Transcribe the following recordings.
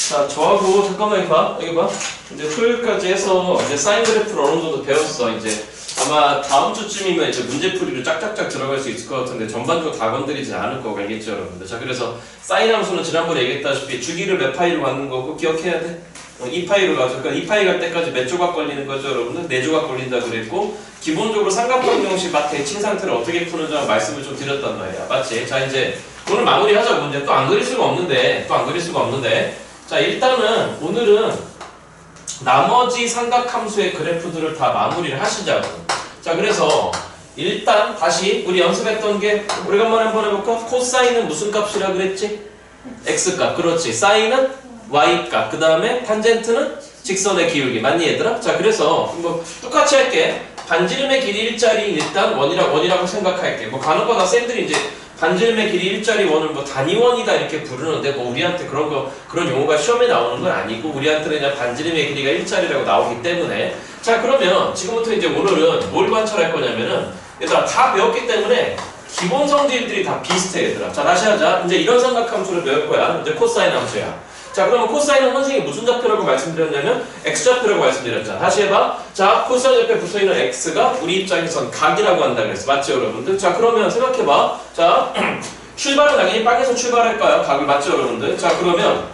자, 저하고 잠깐만 여기 봐. 이제 토요일까지 해서 이제 사인 그래프를 어느 정도 배웠어. 이제 아마 다음 주쯤이면 이제 문제풀이로 짝짝짝 들어갈 수 있을 것 같은데 전반적으로 다 건드리지 않을 거고 알겠죠, 여러분들? 자, 그래서 사인 함수는 지난번에 얘기했다시피 주기를 몇 파이로 갖는 거고 기억해야 돼. 2파이로 가죠. 그러니까 2파이 갈 때까지 몇 조각 걸리는 거죠, 여러분들? 4조각 걸린다 그랬고 기본적으로 삼각형 형식 맛 대칭 상태를 어떻게 푸는지 말씀을 좀 드렸단 말이야. 맞지? 자, 이제 오늘 마무리하자고. 이제 또 안 그릴 수가 없는데 자, 일단은 오늘은 나머지 삼각함수의 그래프들을 다 마무리를 하시자고. 자, 그래서 일단 다시 우리 연습했던 게 오래간만에 한번 해볼까? 코사인은 무슨 값이라 그랬지? x값. 그렇지. 사인은 y값. 그 다음에 탄젠트는 직선의 기울기. 맞니 얘들아? 자, 그래서 뭐 똑같이 할게. 반지름의 길이 1짜리 일단 원이라고 생각할게. 뭐 간혹가다 쌤들이 이제 반지름의 길이 1짜리 원을 뭐 단위원이다 이렇게 부르는데 뭐 우리한테 그런 용어가 시험에 나오는 건 아니고 우리한테는 그냥 반지름의 길이가 1짜리라고 나오기 때문에. 자, 그러면 지금부터 이제 오늘은 뭘 관찰할 거냐면은 얘들아 다 배웠기 때문에 기본 성질들이 다 비슷해 얘들아. 자, 다시 하자. 이제 이런 삼각함수를 배울 거야. 이제 코사인 함수야. 자, 그러면 코사인은 선생님이 무슨 좌표라고 말씀드렸냐면 x좌표라고 말씀드렸잖아. 다시 해봐. 자, 코사인 옆에 붙어있는 x가 우리 입장에선 각이라고 한다 그랬어. 맞죠, 여러분들? 자, 그러면 생각해봐. 자, 출발은 당연히 빵에서 출발할까요? 각을. 맞죠, 여러분들? 자, 그러면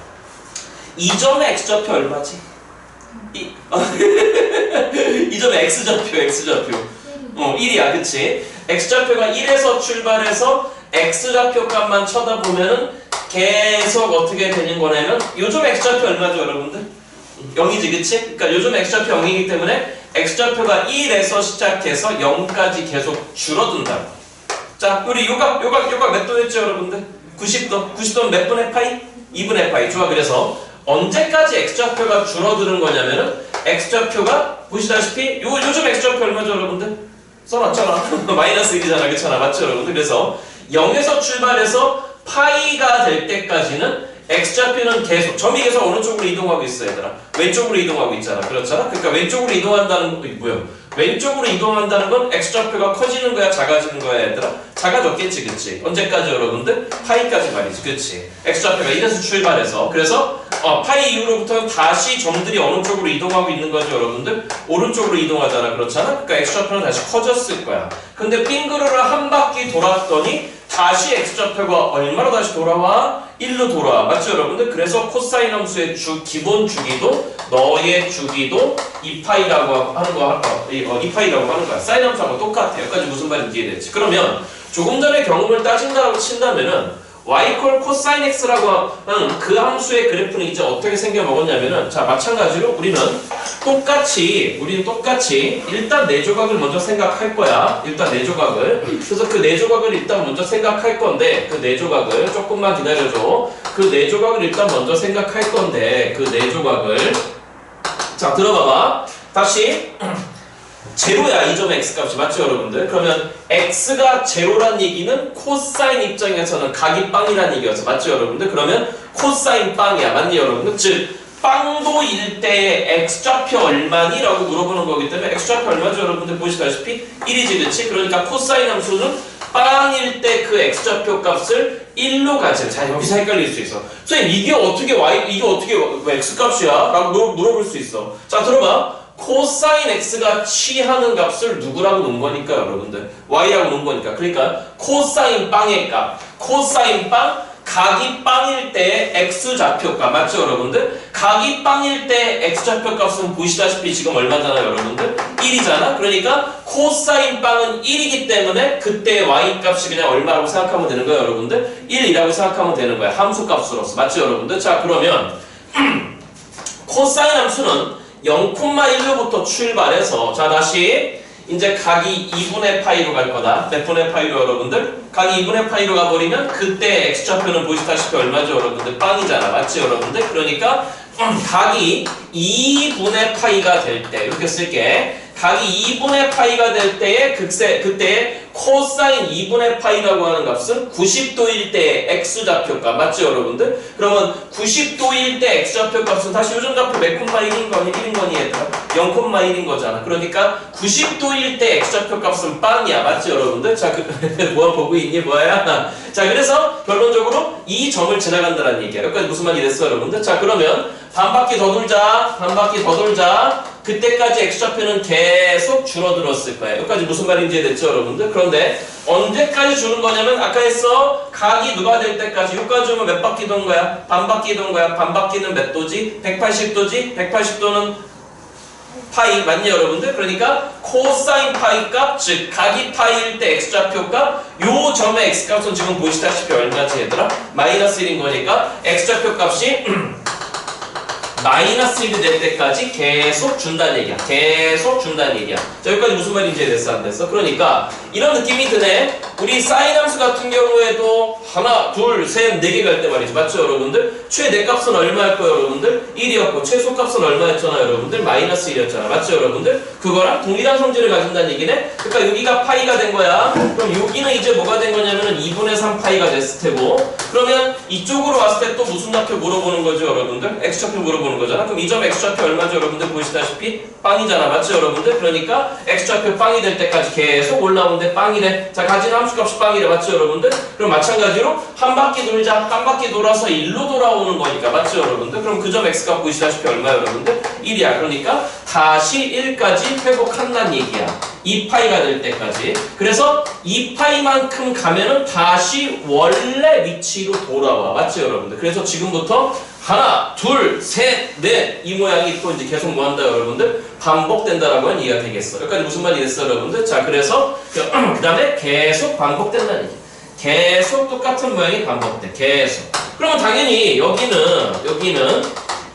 이 점의 x좌표 얼마지? 이 점의 x좌표. 1이야, 그치? x좌표가 1에서 출발해서 x좌표 값만 쳐다보면은 계속 어떻게 되는 거냐면 요즘 x좌표 얼마죠, 여러분들? 0이지, 그치? 그러니까 요즘 x좌표 0이기 때문에 x좌표가 1에서 시작해서 0까지 계속 줄어든다고. 자, 우리 요각 몇 도였죠, 여러분들? 90도. 90도는 몇 분의 파이? 2분의 파이. 좋아. 그래서 언제까지 x좌표가 줄어드는 거냐면은 x좌표가 보시다시피 요즘 x좌표 얼마죠, 여러분들? 써놨잖아. 마이너스 1이잖아, 그렇잖아. 맞죠, 여러분들? 그래서 0에서 출발해서 파이가 될 때까지는 x좌표는 계속 점이 계속 어느 쪽으로 이동하고 있어, 얘들아? 왼쪽으로 이동하고 있잖아. 그렇잖아? 그러니까 왼쪽으로 이동한다는 건 뭐야? 왼쪽으로 이동한다는 건 x좌표가 커지는 거야, 작아지는 거야, 얘들아? 작아졌겠지, 그치? 언제까지, 여러분들? 파이까지 말이지, 그치? x좌표가 1에서 출발해서. 그래서 파이 이후로부터는 다시 점들이 어느 쪽으로 이동하고 있는 거죠, 여러분들? 오른쪽으로 이동하잖아, 그렇잖아? 그러니까 x좌표는 다시 커졌을 거야. 근데 빙그르를 한 바퀴 돌았더니 다시 x좌표가 얼마로 다시 돌아와? 1로 돌아와. 맞죠, 여러분들? 그래서 코사인 함수의 기본 주기도 너의 주기도 2파이라고 하는 거야. 2파이라고 하는 거야. 사인 함수하고 똑같아. 여기까지 무슨 말인지 이해됐지? 그러면 조금 전에 경험을 따진다고 친다면은 y 콜 코사인 x라고 하는 그 함수의 그래프는 이제 어떻게 생겨 먹었냐면은 자, 마찬가지로 우리는 똑같이 일단 4조각을 먼저 생각할 거야. 일단 4조각을. 그래서 그 4조각을 일단 먼저 생각할 건데 그 4조각을 조금만 기다려줘. 그 4조각을 일단 먼저 생각할 건데 그 4조각을 자, 들어봐봐. 다시 제로야, 이 점의 x값이. 맞죠, 여러분들? 그러면 x가 제로란 얘기는 코사인 입장에서는 각이 빵이란 얘기였어. 맞죠, 여러분들? 그러면 코사인 빵이야. 맞니, 여러분들? 즉 빵도일 때의 x좌표 얼마니? 라고 물어보는 거기 때문에 x좌표 얼마죠, 여러분들? 보시다시피 1이지, 그치? 그러니까 코사인 함수는 빵일 때 그 x좌표 값을 1로 가져. 자, 여기서 헷갈릴 수 있어. 선생님, 이게 어떻게 x값이야? 라고 물어볼 수 있어. 자, 들어봐. 코사인 x가 취하는 값을 누구라고 놓은 거니까, 여러분들? y라고 놓은 거니까. 그러니까 코사인 빵의 값. 코사인 빵, 각이 빵일 때의 x좌표값. 맞죠, 여러분들? 각이 빵일 때 x좌표 값은 보시다시피 지금 얼마잖아요, 여러분들? 1이잖아? 그러니까 코사인 빵은 1이기 때문에 그때 y값이 그냥 얼마라고 생각하면 되는 거예요, 여러분들? 1이라고 생각하면 되는 거야. 함수값으로서. 맞죠, 여러분들? 자, 그러면 코사인 함수는 0,1로부터 출발해서 자, 다시 이제 각이 2분의 파이로 갈 거다. 몇 분의 파이로, 여러분들? 각이 2분의 파이로 가버리면 그때 x좌표는 보시다시피 얼마죠, 여러분들? 빵이잖아. 맞지, 여러분들? 그러니까 각이 2분의 파이가 될 때 이렇게 쓸게. 각이 2분의 파이가 될 때의 그때의 코사인 2분의 파이라고 하는 값은 90도일 때의 x좌표값 맞죠 여러분들? 그러면 90도일 때 x좌표 값은 다시 요즘 좌표 몇 콤마 1인 거니? 1인 거니 얘들아? 0,1인 거잖아. 그러니까 90도일 때 x좌표 값은 빵이야 맞죠 여러분들? 자, 뭐 보고 있니 뭐야? 자, 그래서 결론적으로 이 점을 지나간다는 얘기야. 여기까지 무슨 말이 됐어 여러분들? 자, 그러면 반 바퀴 더 돌자. 반 바퀴 더 돌자. 그때까지 x좌표는 계속 줄어들었을 거예요. 여기까지 무슨 말인지 됐죠 여러분들? 그런데 언제까지 주는 거냐면 아까 했어. 각이 누가 될 때까지. 여기까지 오면 몇 바퀴 도는 거야? 반 바퀴 도는 거야. 반 바퀴는 몇 도지? 180도지? 180도는 파이 맞니 여러분들? 그러니까 코사인 파이 값, 즉 각이 파이일 때 x좌표 값, 요 점의 x값은 지금 보시다시피 얼마지 얘들아? 마이너스 1인 거니까 x좌표 값이 마이너스 1이 될 때까지 계속 준다는 얘기야. 계속 준다는 얘기야. 자, 여기까지 무슨 말인지 됐어 안 됐어? 그러니까 이런 느낌이 드네. 우리 사인 함수 같은 경우에도 하나, 둘, 셋, 네 개 갈 때 말이지. 맞죠 여러분들? 최대값은 얼마였고 여러분들? 1이었고 최소값은 얼마였잖아 여러분들? 마이너스 1이었잖아. 맞죠 여러분들? 그거랑 동일한 성질을 가진다는 얘기네. 그러니까 여기가 파이가 된 거야. 그럼 여기는 이제 뭐가 된 거냐면은 2분의 3 파이가 됐을 테고, 그러면 이쪽으로 왔을 때 또 무슨 좌표 물어보는 거죠 여러분들? x좌표 물어보는 거잖아. 그럼 이 점 x좌표 얼마죠 여러분들? 보시다시피 빵이잖아. 맞죠 여러분들? 그러니까 x좌표 빵이 될 때까지 계속 올라오는데 빵이래. 자, 가진 함수값이 빵이래. 맞죠 여러분들? 그럼 마찬가지로 한 바퀴 돌자. 한 바퀴 돌아서 1로 돌아오는 거니까. 맞죠 여러분들? 그럼 그 점 x값 보시다시피 얼마 여러분들? 1이야. 그러니까 다시 1까지 회복한다는 얘기야. 2파이가 될 때까지. 그래서 2파이만큼 가면은 다시 원래 위치로 돌아와. 맞죠 여러분들? 그래서 지금부터 하나, 둘, 셋, 넷 이 모양이 또 이제 계속 뭐한다 여러분들? 반복된다라고 하는 이해가 되겠어. 여기까지 무슨 말이 됐어 여러분들? 자, 그래서 그 다음에 계속 반복된다는 얘기. 계속 똑같은 모양이 반복돼. 계속. 그러면 당연히 여기는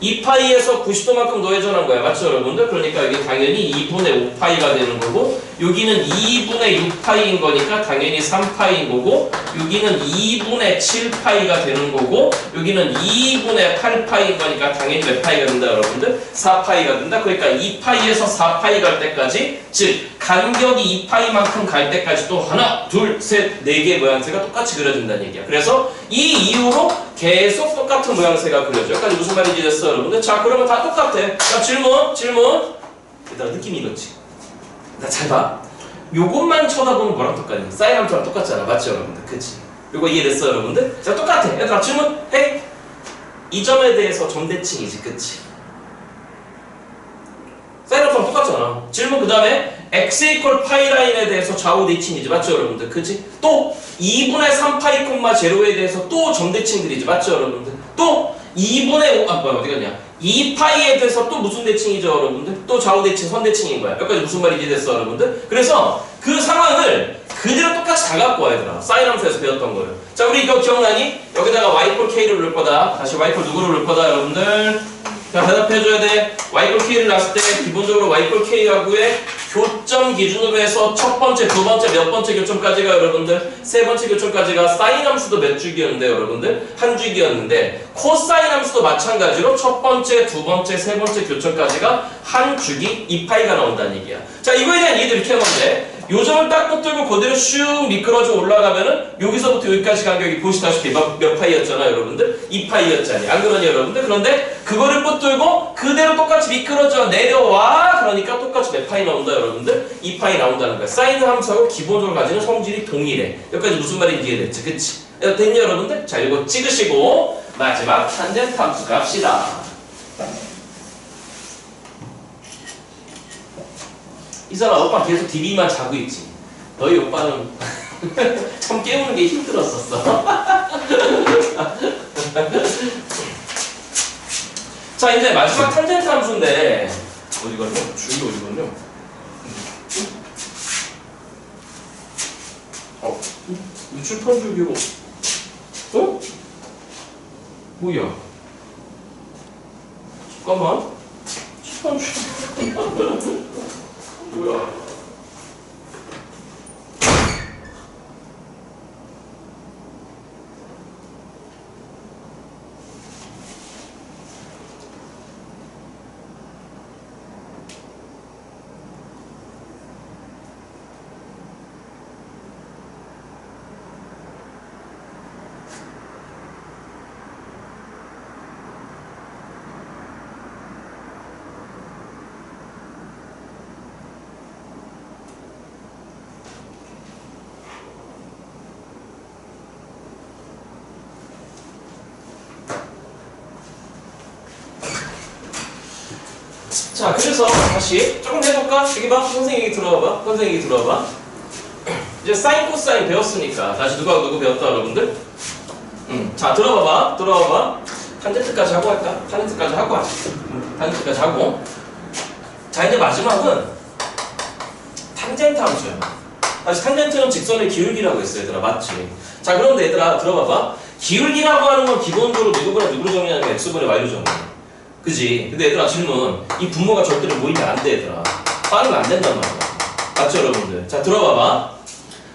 2파이에서 90도만큼 더해져난 거야. 맞죠 여러분들? 그러니까 여기 당연히 2분의 5파이가 되는 거고, 여기는 2분의 6파이인 거니까 당연히 3파이인 거고, 여기는 2분의 7파이가 되는 거고, 여기는 2분의 8파이인 거니까 당연히 몇 파이가 된다 여러분들? 4파이가 된다. 그러니까 2파이에서 4파이 갈 때까지, 즉 간격이 2파이만큼 갈 때까지 또 하나, 둘, 셋, 네 개의 모양새가 똑같이 그려진다는 얘기야. 그래서 이 이후로 계속 똑같은 모양새가 그려져. 여기까지 무슨 말인지 됐어 여러분들? 자, 그러면 다 똑같아. 자, 질문. 일단 느낌이 이렇지. 나 잘 봐. 요것만 쳐다보면 뭐랑 똑같냐? 사인 함수랑 똑같잖아. 맞죠 여러분들? 그치? 요거 이해됐어 여러분들? 자, 똑같아. 얘들아 질문 해. 이 점에 대해서 점대칭이지. 그치? 사인 함수랑 똑같잖아. 질문 그 다음에 x 이퀄 파이 라인에 대해서 좌우 대칭이지. 맞죠 여러분들? 그치? 또 2분의 3파이 콤마 제로에 대해서 또 점대칭들이지. 맞죠 여러분들? 또 2분의 5, 어디 갔냐? 2파이에 대해서 또 무슨 대칭이죠 여러분들? 또 좌우 대칭, 선 대칭인 거야. 여기까지 무슨 말인지 됐어 여러분들? 그래서 그 상황을 그대로 똑같이 다 갖고 와 얘들아. 사인 함수에서 배웠던 거예요. 자, 우리 이거 기억나니? 여기다가 y 이퀄 k를 넣을 거다. 다시 y 이퀄 누구를 넣을 거다 여러분들? 자, 대답해줘야 돼. y 이퀄 k를 놨을 때 기본적으로 y 이퀄 k하고의 교점 기준으로 해서 첫 번째, 두 번째, 몇 번째 교점까지가 여러분들, 세 번째 교점까지가 사인 함수도 몇 줄기였는데 여러분들? 한 줄기였는데 코사인 함수도 마찬가지로 첫 번째, 두 번째, 세 번째 교점까지가 한 줄기 2파이가 나온다는 얘기야. 자, 이거에 대한 이해도 이렇게 하면 돼. 요 점을 딱 붙들고 그대로 슉 미끄러져 올라가면은 여기서부터 여기까지 간격이 보시다시피 몇 파이였잖아 여러분들? 2파이였잖아요. 안 그러니 여러분들? 그런데 그거를 붙들고 그대로 똑같이 미끄러져 내려와. 그러니까 똑같이 몇 파이 나온다 여러분들? 2파이 나온다는 거야. 사인 함수하고 기본적으로 가지는 성질이 동일해. 여기까지 무슨 말인지 이해됐지? 그치? 됐니 여러분들? 자, 이거 찍으시고 마지막 탄젠트 함수 갑시다. 이 사람 오빠 계속 DB만 자고 있지. 너희 오빠는 참 깨우는 게 힘들었었어. 자, 이제 마지막 탄젠트 함수인데 어디 갔냐? 줄이 어디 갔냐? 출판 줄기로 어? 뭐야? 잠깐만. 출판 줄기 뭐야? 자, 그래서 다시 조금 해볼까? 여기 봐. 선생님 얘기 들어봐봐. 선생님 얘기 들어봐. 이제 사인 코사인 배웠으니까 다시 누가 누구 배웠다 여러분들? 자, 들어봐봐. 들어봐봐. 탄젠트까지 하고 할까? 탄젠트까지 하고 하자. 탄젠트까지 하고. 자, 이제 마지막은 탄젠트 함수야. 다시 탄젠트는 직선의 기울기라고 했어, 얘들아. 맞지? 자, 그런데 얘들아, 들어봐봐. 기울기라고 하는 건 기본적으로 누구보다 누구로 정의하는 게 x분의 y로 정의해. 그지? 근데 얘들아, 질문. 이 분모가 절대로 모이면 안 돼, 얘들아. 빠르면 안 된단 말이야. 맞죠, 여러분들? 자, 들어봐봐.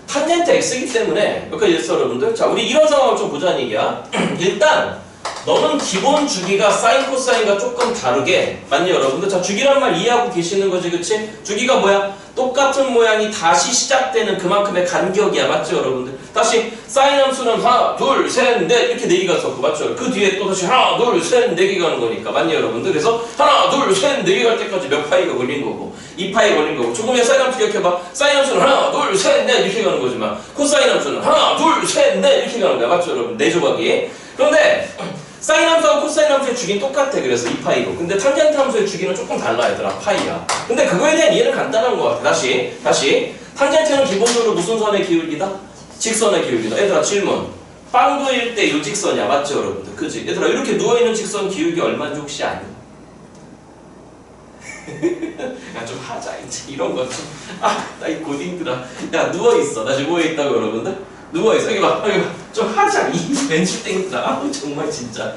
탄젠트 x이기 때문에 여기까지 됐어, 여러분들? 자, 우리 이런 상황을 좀 보자는 얘기야. 일단 너는 기본 주기가 사인 코사인과 조금 다르게, 맞니 여러분들? 자, 주기란 말 이해하고 계시는 거지, 그치? 주기가 뭐야? 똑같은 모양이 다시 시작되는 그만큼의 간격이야, 맞죠 여러분들? 다시 사인 함수는 하나, 둘, 셋, 넷 이렇게 4개가 썼고, 맞죠? 그 뒤에 또 다시 하나, 둘, 셋, 4개 가는 거니까, 맞니 여러분들? 그래서 하나, 둘, 셋, 4개 갈 때까지 몇 파이가 걸린 거고 2파이 걸린 거고. 조금의 사인 함수 기억해봐. 사인 함수는 하나, 둘, 셋, 넷 이렇게 가는 거지만 코사인 함수는 하나, 둘, 셋, 넷 이렇게 가는 거야, 맞죠 여러분? 4조각이. 그런데 사인 함수하고 코사인 함수의 주기는 똑같아. 그래서 2파이고. 근데 탄젠트 함수의 주기는 조금 달라, 얘들아. 파이야. 근데 그거에 대한 이해는 간단한 것 같아. 다시. 탄젠트는 기본적으로 무슨 선의 기울기다? 직선의 기울기다. 얘들아, 질문. 빵도일 때 이 직선이야. 맞죠, 여러분들? 그지? 얘들아, 이렇게 누워있는 직선 기울기 얼마인지 혹시 아니? 야, 좀 하자. 이제 이런 거 좀. 아, 나 이 곧 힘들어. 야, 누워있어. 나 지금 누워있다고, 여러분들? 누워있어. 여기 봐. 여기 봐. 좀 하자. 이 벤치 땡이다. 아우, 정말 진짜.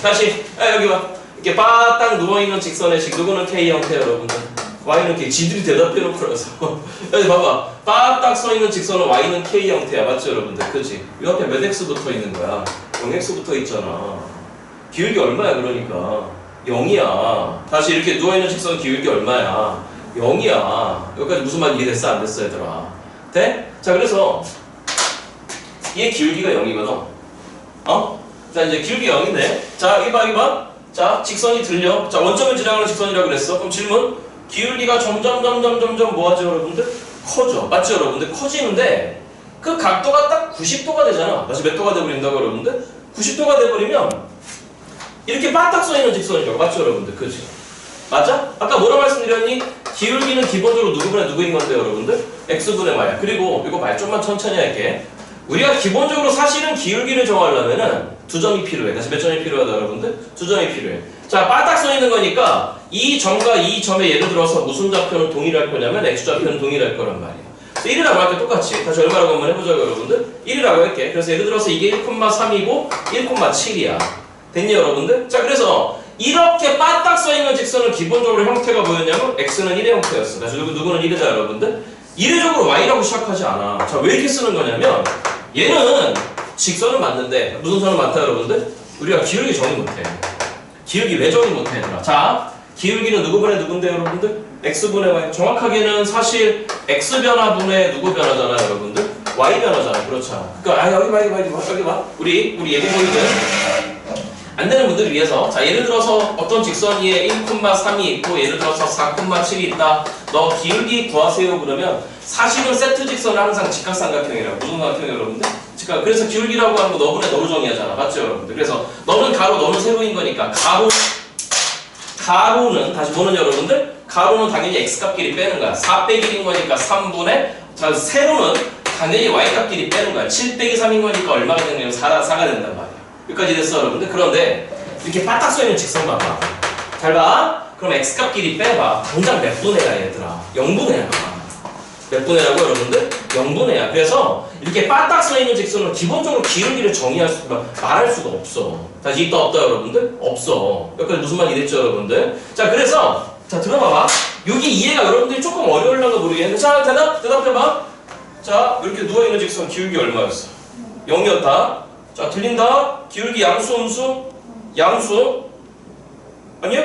다시. 여기 봐. 이렇게 바딱 누워있는 직선의식. 누구는 K 형태, 여러분들? Y는 K. 지들이 대답해놓고 나서. 여기 봐봐. 바딱 써있는 직선은 Y는 K 형태야. 맞죠, 여러분들? 그치? 이 앞에 몇 X 붙어 있는 거야? 0X 붙어 있잖아. 기울기 얼마야, 그러니까? 0이야. 다시 이렇게 누워있는 직선 기울기 얼마야? 0이야. 여기까지 무슨 말 이해됐어? 안 됐어, 얘들아? 돼? 자, 그래서 얘 기울기가 0이거든. 자, 이제 기울기 0인데. 자, 이기 봐. 자, 직선이 들려. 자, 원점을 지나가는 직선이라고 그랬어. 그럼 질문. 기울기가 점점 뭐하죠, 여러분들? 커져. 맞죠, 여러분들? 커지는데 그 각도가 딱 90도가 되잖아. 다시 몇 도가 돼버린다고, 여러분들? 90도가 돼버리면 이렇게 바닥 써있는 직선이죠. 맞죠, 여러분들? 그치? 맞아? 아까 뭐라고 말씀드렸니? 기울기는 기본적으로 누구분의 누구인 건데, 여러분들? x분의 y야. 그리고 이거 말 좀만 천천히 할게. 우리가 기본적으로 사실은 기울기를 정하려면은 2점이 필요해. 다시 몇 점이 필요하다, 여러분들? 2점이 필요해. 자, 바닥 써있는 거니까 이 점과 이 점에 예를 들어서 무슨 좌표는 동일할 거냐면 x좌표는 동일할 거란 말이야. 1이라고 할게 똑같이. 다시 얼마라고 한번 해보자고, 여러분들? 1이라고 할게. 그래서 예를 들어서 이게 1,3이고 1,7이야. 됐니, 여러분들? 자, 그래서 이렇게 바닥 써있는 직선은 기본적으로 형태가 뭐였냐면 x는 1의 형태였어. 다시 누구는 1이다, 여러분들? 이례적으로 y라고 시작하지 않아. 자, 왜 이렇게 쓰는 거냐면 얘는 직선은 맞는데 무슨 선은 많다, 여러분들? 우리가 기울기 정의 못해. 기울기 왜 정의 못해, 얘들아? 자, 기울기는 누구분의 누군데, 여러분들? x분의 y. 정확하게는 사실 x변화분의 누구 변화잖아, 여러분들? y 변화잖아. 그렇죠. 그러니까 여기 봐. 우리 예비 보이는 안 되는 분들을 위해서. 자, 예를 들어서 어떤 직선 위에 1,3이 있고 예를 들어서 4,7이 있다. 너 기울기 구하세요 그러면 사실은 세트 직선은 항상 직각삼각형이라고. 무슨 삼각형이에요, 여러분들? 직각. 그래서 기울기라고 하는 거 너분의 너로 정의하잖아. 맞죠, 여러분들? 그래서 너는 가로, 너는 세로인 거니까 가로는 다시 뭐는, 여러분들? 가로는 당연히 x값끼리 빼는 거야. 4 빼기 1인 거니까 3분의. 자, 세로는 당연히 y값끼리 빼는 거야. 7 빼기 3인 거니까 얼마가 되냐면 4가 된단 말이야. 여기까지 됐어, 여러분들? 그런데 이렇게 바닥 쏘이는 직선 봐봐. 잘 봐. 그럼 x값끼리 빼봐. 당장 몇 분의야, 얘들아? 0분의야. 몇 분의라고, 여러분들? 0분의야. 그래서 이렇게 바닥 쏘이는 직선은 기본적으로 기울기를 정의할 수가, 말할 수가 없어. 다시 있다 없다, 여러분들? 없어. 여기까지 무슨 말이 됐죠, 여러분들? 자, 그래서 자, 들어봐봐. 여기 이해가 여러분들이 조금 어려울랑가 모르겠는데. 자, 대답해봐. 자, 이렇게 누워있는 직선 기울기 얼마였어? 0이었다. 자, 들린다? 기울기 양수, 음수? 양수? 아니요?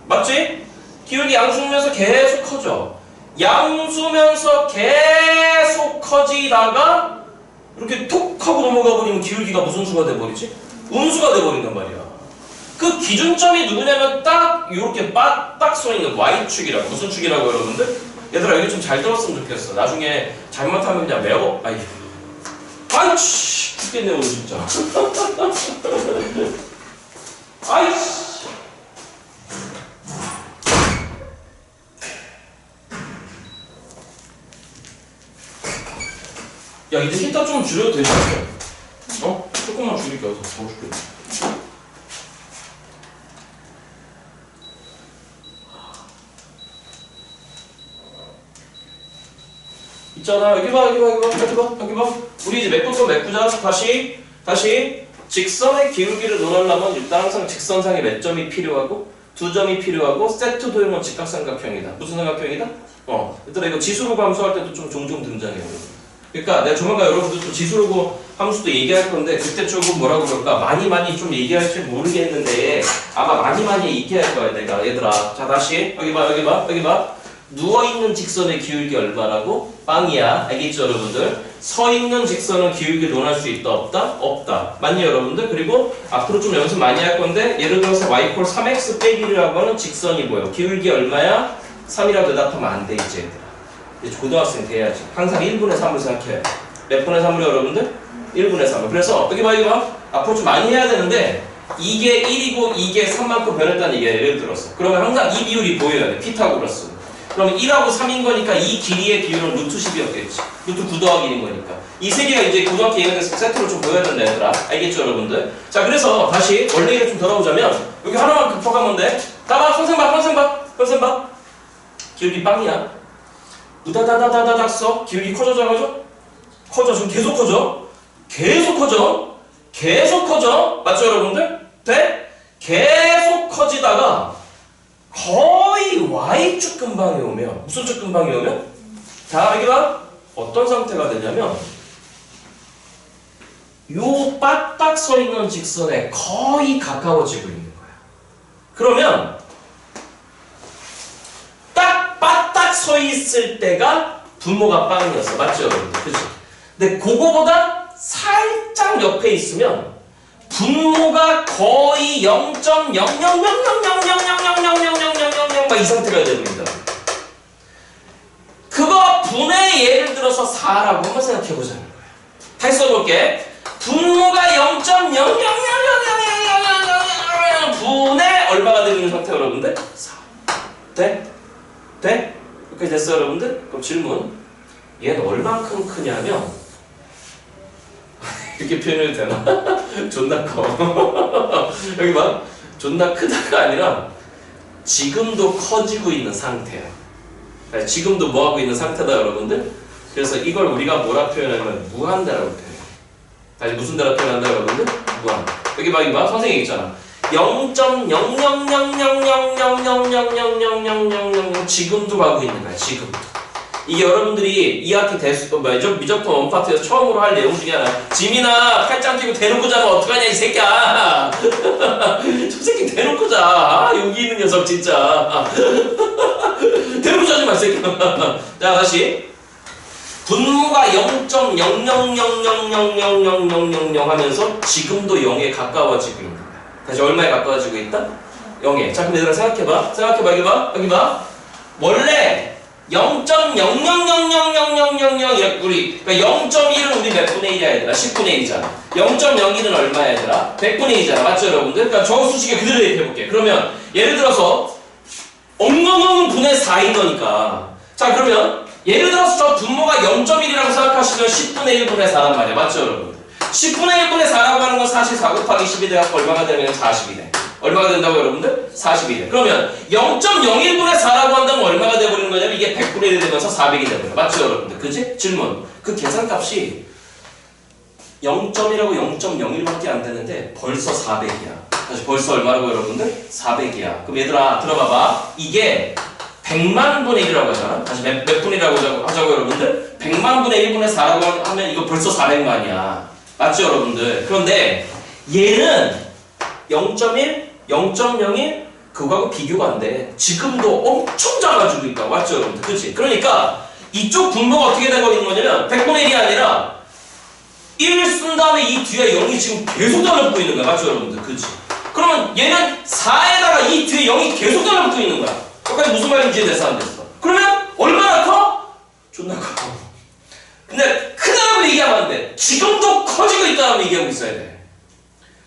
맞지? 기울기 양수면서 계속 커져. 양수면서 계속 커지다가 이렇게 톡 하고 넘어가 버리면 기울기가 무슨 수가 돼버리지? 음수가 돼버린단 말이야. 그 기준점이 누구냐면 딱 이렇게 딱 써있는 Y축이라고. 무슨 축이라고, 여러분들? 얘들아, 이거 좀 잘 들었으면 좋겠어. 나중에 잘못하면 그냥 매워. 아이씨, 죽겠네 오늘 진짜. 아이씨. 야, 이제 히터 좀 줄여도 되지 않냐? 어? 조금만 줄일게. 더 줄게. 있잖아. 여기 봐, 여기 봐, 여기 봐, 여기 봐, 여기 봐. 우리 이제 메꾸고 메꾸자. 다시. 직선의 기울기를 논하려면 일단 항상 직선상에 몇 점이 필요하고 두 점이 필요하고 세트 도형은 직각삼각형이다. 무슨 삼각형이다? 얘들아 이거 지수로고 함수할 때도 좀 종종 등장해요. 그러니까 내가 조만간 여러분들 또 지수로고 함수도 얘기할 건데 그때 조금 뭐라고 그럴까 많이 좀 얘기할지 모르겠는데 아마 많이 얘기할 거야 내가. 얘들아 자 다시 여기 봐 누워있는 직선의 기울기 얼마라고? 빵이야. 알겠죠 여러분들? 서있는 직선은 기울기 논할 수 있다 없다? 없다. 맞니 여러분들? 그리고 앞으로 좀 연습 많이 할 건데 예를 들어서 y 콜 3x 빼기라고 하는 직선이 뭐예요? 기울기 얼마야? 3이라고 대답하면 안 돼 이제 얘들아. 이제 고등학생 돼야지. 항상 1분의 3을 생각해야 돼. 몇 분의 3으로 여러분들? 1분의 3을. 그래서 여기 봐. 앞으로 좀 많이 해야 되는데 이게 1이고 이게 3만큼 변했다는 얘기야. 예를 들었어. 그러면 항상 이 비율이 보여야 돼. 피타고라스. 그럼 1하고 3인 거니까 이 길이의 비율은 루트 10이었겠지. 루트 9 더하기 1인 거니까. 이 세 개가 이제 고등학교 얘기해서 세트로 좀 보여야 된다 얘들아. 알겠죠 여러분들? 자 그래서 다시 원래 일을 좀 돌아오자면 여기 하나만 급속하면 돼. 따봐 선생 봐. 기울기 빵이야. 우다다다다닥 써. 기울기 커져 작아져? 커져. 지금 계속 커져. 맞죠 여러분들? 돼? 계속 커지다가 거의 Y축 근방에 오면 무슨 축 근방에 오면? 자 여기 봐. 어떤 상태가 되냐면 요 바닥 서 있는 직선에 거의 가까워지고 있는 거야. 그러면 딱 바닥 서 있을 때가 분모가 빵이었어. 맞죠 여러분들? 그치? 근데 그거보다 살짝 옆에 있으면 분모가 거의 0.00000000000000막 이 상태가 되버린다. 그거 분의 예를 들어서 4라고 한번 생각해보자는 거야. 다시 써볼게. 분모가 0.00000000 분의 얼마가 되는 상태 여러분들? 4. 돼? 여기까지 됐어 여러분들? 그럼 질문. 얘는 얼만큼 크냐면 이렇게 표현해도 되나? 존나 커. 여기 봐. 존나 크다가 아니라 지금도 커지고 있는 상태야. 지금도 뭐하고 있는 상태다 여러분들? 그래서 이걸 우리가 뭐라 표현하면 무한대라고 표현해. 다시 무슨 대라 표현한다 여러분들? 무한. 여기 봐. 선생님 있잖아. 0.00000000000000 지금도 가고 있는 거야. 지금도. 이게 여러분들이 2학기 미적분 원파트에서 처음으로 할 내용 중에 하나. 지민아 팔짱 끼고 대놓고 자면 어떡하냐 이 새끼야. 저 새끼 대놓고 자. 여기 있는 녀석 진짜. 대놓고 자지 마 이 새끼야. 자 다시. 분모가 0.0000000000 하면서 지금도 0에 가까워지고 있는 거야. 다시 얼마에 가까워지고 있다? 0에. 자 그럼 얘들아 생각해봐. 여기 봐. 원래 0.00000000 우리 그러니까 0.1은 우리 몇 분의 1이야 얘들아? 10분의 1이잖아. 0.01은 얼마야 얘들아? 100분의 1이잖아. 맞죠 여러분들? 그러니까 저 수식에 그대로 대입해볼게. 그러면 예를 들어서 엉엉엉 분의 4인 거니까. 자 그러면 예를 들어서 저 분모가 0.1이라고 생각하시면 10분의 1분의 4란 말이야. 맞죠 여러분들? 10분의 1분의 4라고 하는 건 사실 4 곱하기 10이 돼갖고 얼마가 되면 40이 돼. 얼마가 된다고 여러분들? 40이 돼. 그러면 0.01분의 4라고 한다면 얼마가 돼버리는 거냐면 이게 100분의 1이 되면서 400이 돼버려. 맞죠 여러분들? 그치? 질문. 그 계산값이 0.1하고 0.01밖에 안 되는데 벌써 400이야. 다시 벌써 얼마라고 여러분들? 400이야. 그럼 얘들아 들어봐봐. 이게 100만 분의 1이라고 하잖아. 다시 몇 분이라고 하자고 여러분들? 100만 분의 1분의 4라고 하면 이거 벌써 400만이야. 맞죠 여러분들? 그런데 얘는 0.1, 0.01 그거하고 비교가 안 돼. 지금도 엄청 작아지고 있다. 맞죠 여러분들? 그치? 그러니까 이쪽 분모가 어떻게 되고 있는 거냐면 100분의 1이 아니라 1 쓴 다음에 이 뒤에 0이 지금 계속 달라붙고 있는 거야. 맞죠 여러분들? 그치? 그러면 얘는 4에다가 이 뒤에 0이 계속 달라붙고 있는 거야. 여기까지 무슨 말인지 이해됐어 안 됐어? 그러면 얼마나 커? 존나 커. 근데 크다라고 얘기하면 안 돼. 지금도 커지고 있다라고 얘기하고 있어야 돼.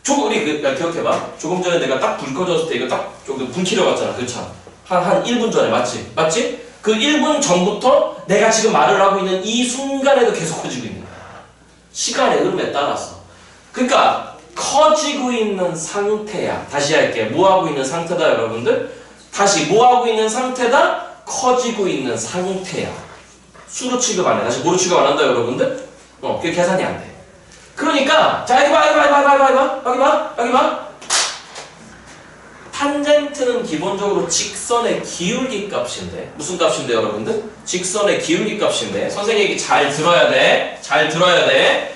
우리 기억해봐. 조금 전에 내가 딱 불 꺼졌을 때 이거 딱 불 켜려갔잖아. 그 차. 한 1분 전에 맞지? 맞지? 그 1분 전부터 내가 지금 말을 하고 있는 이 순간에도 계속 커지고 있는 거야. 시간의 흐름에 따라서. 그러니까 커지고 있는 상태야. 다시 할게. 뭐하고 있는 상태다 여러분들? 다시 뭐하고 있는 상태다? 커지고 있는 상태야. 수로 취급 안 해. 다시 뭐로 취급 안 한다 여러분들? 그게 계산이 안 돼. 그러니까 자 여기 봐 여기 봐. 탄젠트는 기본적으로 직선의 기울기 값인데 무슨 값인데 여러분들? 직선의 기울기 값인데 선생님 얘기 잘 들어야 돼. 잘 들어야 돼.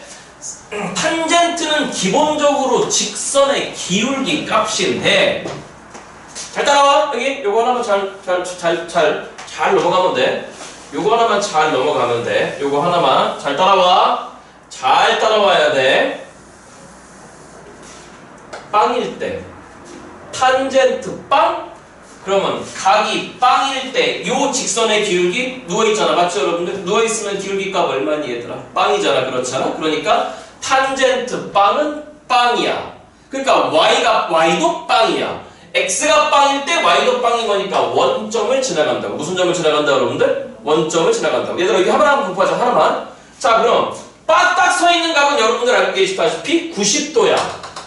탄젠트는 기본적으로 직선의 기울기 값인데 잘 따라와. 여기 요거 하나만 잘 넘어가면 돼. 요거 하나만 잘 넘어가면 돼. 요거 하나만 잘 따라와. 잘 따라와야 돼. 빵일 때 탄젠트 빵? 그러면 각이 빵일 때 요 직선의 기울기 누워있잖아. 맞죠 여러분들? 누워있으면 기울기 값 얼마니 얘들아? 빵이잖아. 그렇잖아. 그러니까 탄젠트 빵은 빵이야. 그러니까 y도 빵이야. x가 빵일 때 y도 빵인 거니까 원점을 지나간다고. 무슨 점을 지나간다 여러분들? 원점을 지나간다고. 얘들아 여기 하나만 공부하자. 하나만. 자 그럼 빠딱 서 있는 각은 여러분들 알고 계시다시피 90도야.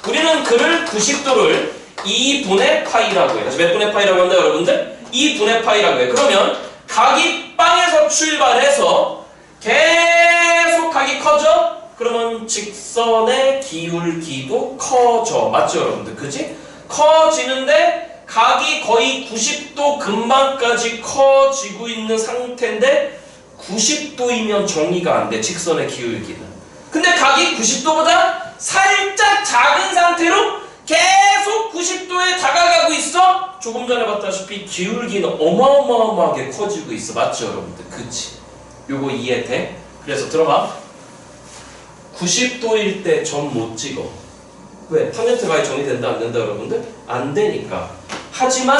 우리는 그를 90도를 2분의 파이라고 해. 다시 몇 분의 파이라고 한다 여러분들? 2분의 파이라고 해. 그러면 각이 빵에서 출발해서 계속 각이 커져? 그러면 직선의 기울기도 커져. 맞죠 여러분들? 그지? 커지는데 각이 거의 90도 근방까지 커지고 있는 상태인데 90도이면 정리가 안 돼. 직선의 기울기는. 근데 각이 90도보다 살짝 작은 상태로 계속 90도에 다가가고 있어. 조금 전에 봤다시피 기울기는 어마어마하게 커지고 있어. 맞죠 여러분들? 그치? 요거 이해돼? 그래서 들어봐. 90도일 때 점 못 찍어. 왜? 탄젠트가 정리된다 안 된다 여러분들? 안 되니까. 하지만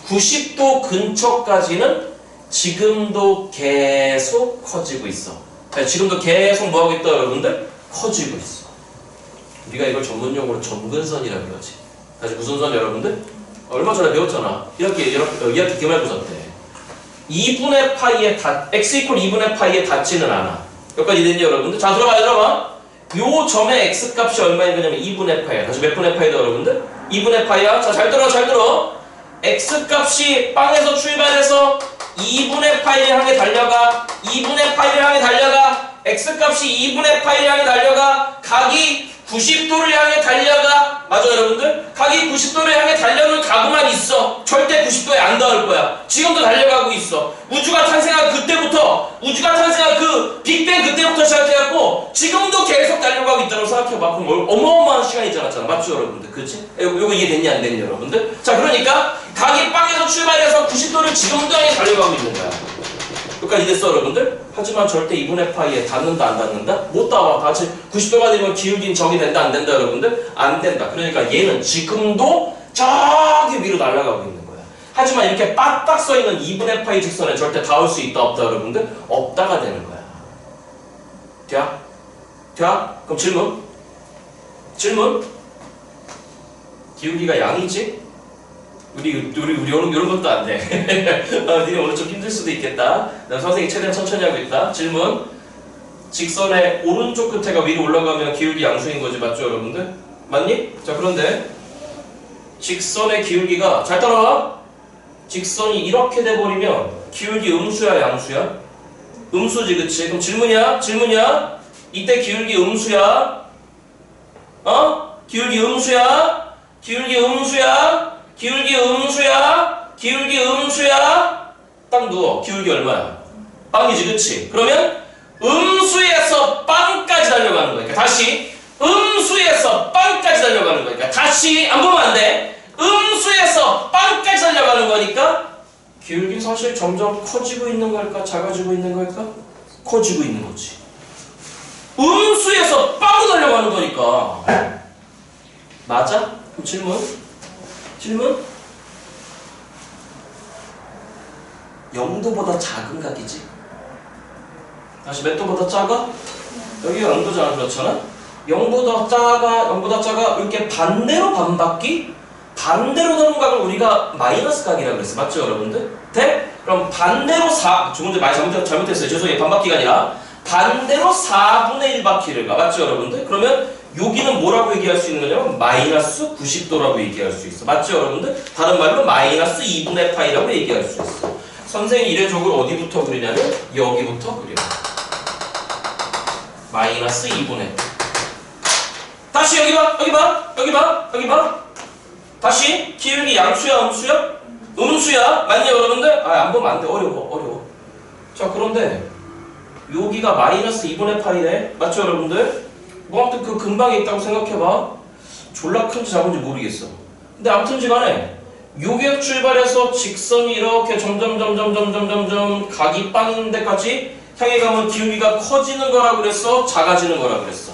90도 근처까지는 지금도 계속 커지고 있어. 지금도 계속 뭐하고 있다 여러분들? 커지고 있어. 우리가 이걸 전문용어로 점근선이라고 그러지. 다시 무슨 선 여러분들? 얼마 전에 배웠잖아. 이렇게 기말고사 때 2분의 파이에 x 이퀄 2분의 파이에 닿지는 않아. 여기까지 됐니 여러분들? 자 들어봐. 요 점의 x 값이 얼마인 거냐면 2분의 파이야. 다시 몇 분의 파이다 여러분들? 2분의 파이야. 자 잘 들어. x 값이 빵에서 출발해서 2분의 파이를 향해 달려가. 2분의 파이를 향해 달려가. x 값이 2분의 파이를 향해 달려가. 각이 90도를 향해 달려가. 맞아 여러분들? 각이 90도를 향해 달려는 각오만 있어. 절대 90도에 안 닿을 거야. 지금도 달려가고 있어. 우주가 탄생한 그 빅뱅 그때부터 시작해갖고 지금도 계속 달려가고 있다고 생각해봐. 그럼 어마어마한 시간이 지났잖아. 맞죠 여러분들? 그치? 요거 이해됐니 안 됐니 여러분들? 자 그러니까 각이 빵에서 출발해서 90도를 지금도 향해 달려가고 있는 거야. 여기까지 됐어 여러분들? 하지만 절대 2분의 파이에 닿는다 안 닿는다? 못 닿아. 같이 90도가 되면 기울기는 정이 된다 안 된다 여러분들? 안 된다. 그러니까 얘는 지금도 저기 위로 날아가고 있는 거야. 하지만 이렇게 빡빡 써있는 2분의 파이 직선에 절대 닿을 수 있다 없다 여러분들? 없다가 되는 거야. 돼? 그럼 질문? 기울기가 양이지? 우리 이런 것도 안 돼. 니네 오늘 좀 힘들 수도 있겠다. 난 선생님이 최대한 천천히 하고 있다. 질문. 직선의 오른쪽 끝에가 위로 올라가면 기울기 양수인 거지. 맞죠 여러분들? 맞니? 자 그런데 직선의 기울기가 잘 따라와. 직선이 이렇게 돼버리면 기울기 음수야 양수야? 음수지 그치? 그럼 질문이야? 이때 기울기 음수야? 기울기 음수야? 딱 누워. 기울기 얼마야? 빵이지 그치? 그러면 음수에서 빵까지 달려가는 거니까 다시 음수에서 빵까지 달려가는 거니까 다시 안 보면 안 돼. 음수에서 빵까지 달려가는 거니까 기울기 사실 점점 커지고 있는 걸까? 작아지고 있는 걸까? 커지고 있는 거지. 음수에서 빵으로 달려가는 거니까 맞아? 그럼 질문? 0도보다 작은 각이지? 다시 몇 도보다 작아? 여기가 0도잖아. 그렇잖아? 0보다 작아. 이렇게 반대로 반바퀴? 반대로 도는 각을 우리가 마이너스 각이라고 그랬어. 맞죠 여러분들? 돼? 그럼 반대로 조금 전에 많이 잘못했어요. 죄송해요. 반바퀴가 아니라 반대로 4분의 1바퀴를 가. 맞죠 여러분들? 그러면 여기는 뭐라고 얘기할 수 있는 거냐면 마이너스 90도라고 얘기할 수 있어. 맞죠 여러분들? 다른 말로 마이너스 2분의 파이라고 얘기할 수 있어. 선생님이 이례적으로 어디부터 그리냐면 여기부터 그려. 마이너스 2분의 다시 여기 봐, 여기 봐, 여기 봐, 여기 봐. 다시 기울기 양수야, 음수야? 음수야. 맞냐 여러분들? 안 보면 안 돼. 어려워. 자 그런데 여기가 마이너스 2분의 파이네. 맞죠 여러분들? 뭐 아무튼 그 근방에 있다고 생각해봐. 졸라 큰지 작은지 모르겠어. 근데 아무튼 간에 요게 출발해서 직선이 이렇게 점점 각이 빵인 데까지 향해 가면 기울기가 커지는 거라고 그랬어? 작아지는 거라고 그랬어?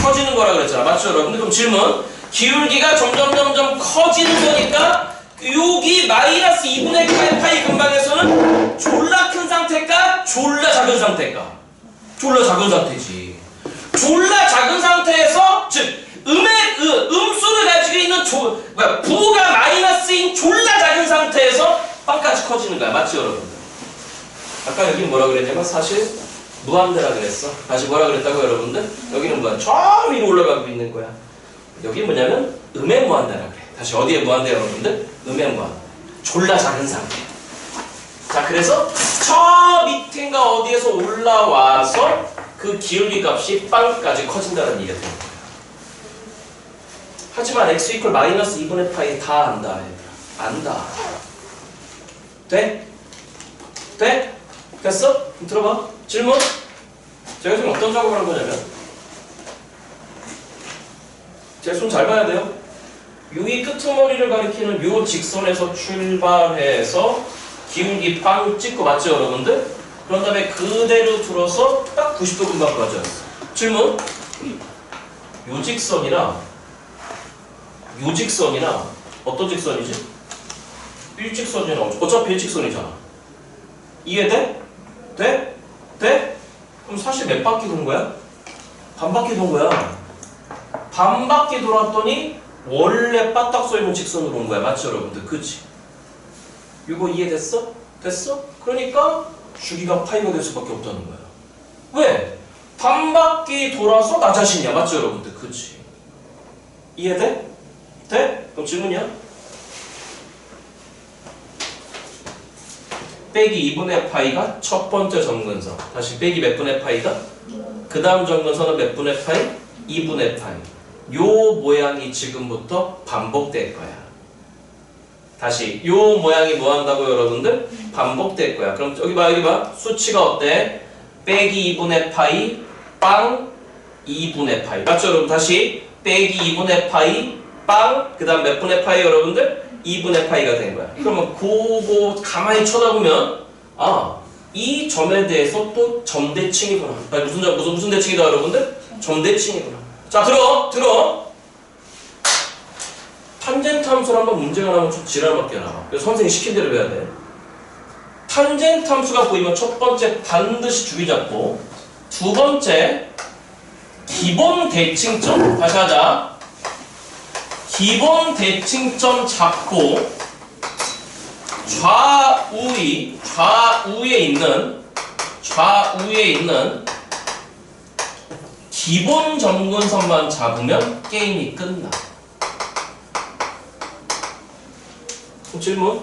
커지는 거라고 그랬잖아. 맞죠 여러분들? 그럼 질문. 기울기가 점점 커지는 거니까 여기 마이너스 2분의 파이 근방에서는 졸라 큰 상태일까? 졸라 작은 상태일까? 졸라 작은 상태지. 졸라 작은 상태에서 즉 음수를 가지고 있는 부가 마이너스인 졸라 작은 상태에서 빵까지 커지는 거야. 맞죠 여러분들? 아까 여기 뭐라 그랬냐면 사실 무한대라 그랬어. 다시 뭐라 그랬다고 여러분들? 여기는 무한 저 위로 올라가고 있는 거야. 여기 뭐냐면 음의 무한대라 그래. 다시 어디에 무한대 여러분들? 음의 무한. 졸라 작은 상태. 자 그래서 저 밑인가 어디에서 올라와서 그 기울기 값이 빵까지 커진다는 얘기가 됩니다. 하지만 x 이퀄 마이너스 2분의 파이 다 안다 얘들아. 안다. 돼? 돼? 됐어? 그럼 들어봐. 질문? 제가 지금 어떤 작업을 한 거냐면 제 손 잘 봐야 돼요. 이 끄트머리를 가리키는 요 직선에서 출발해서 기울기 빵 찍고 맞죠 여러분들? 그런 다음에 그대로 들어서 딱 90도 근방까지 왔어. 질문? 요 직선이나 어떤 직선이지? 일직선이나 어차피 일직선이잖아. 이해돼? 돼? 돼? 그럼 사실 몇 바퀴 돈 거야? 반 바퀴 돈 거야. 반 바퀴 돌았더니 원래 바닥 서 있는 직선으로 온 거야. 맞죠 여러분들? 그치? 이거 이해됐어? 됐어? 그러니까 주기가 파이가 될 수밖에 없다는 거야. 왜? 반 바퀴 돌아서 나 자신이야. 맞죠 여러분들? 그치? 이해돼? 돼? 그럼 질문이야? 빼기 2분의 파이가 첫 번째 점근선. 다시 빼기 몇 분의 파이가? 그 다음 점근선은 몇 분의 파이? 2분의 파이. 요 모양이 지금부터 반복될 거야. 다시 요 모양이 뭐 한다고 여러분들? 반복될 거야. 그럼 여기 봐. 수치가 어때? 빼기 2분의 파이 빵 2분의 파이. 맞죠 여러분? 다시 빼기 2분의 파이 빵 그 다음 몇 분의 파이 여러분들? 2분의 파이가 된 거야. 그러면 그거 가만히 쳐다보면 이 점에 대해서 또 점대칭이구나. 무슨 대칭이다 여러분들? 점대칭이구나. 자 들어. 탄젠트 함수를 한번 문제가 나오면 좀 지랄맞게 나와. 그래서 선생님이 시킨 대로 해야 돼. 탄젠트 함수가 보이면 첫 번째 반드시 주기 잡고, 두 번째 기본 대칭점. 다시 하자. 기본 대칭점 잡고 좌우에 있는 기본 점근선만 잡으면 게임이 끝나. 질문.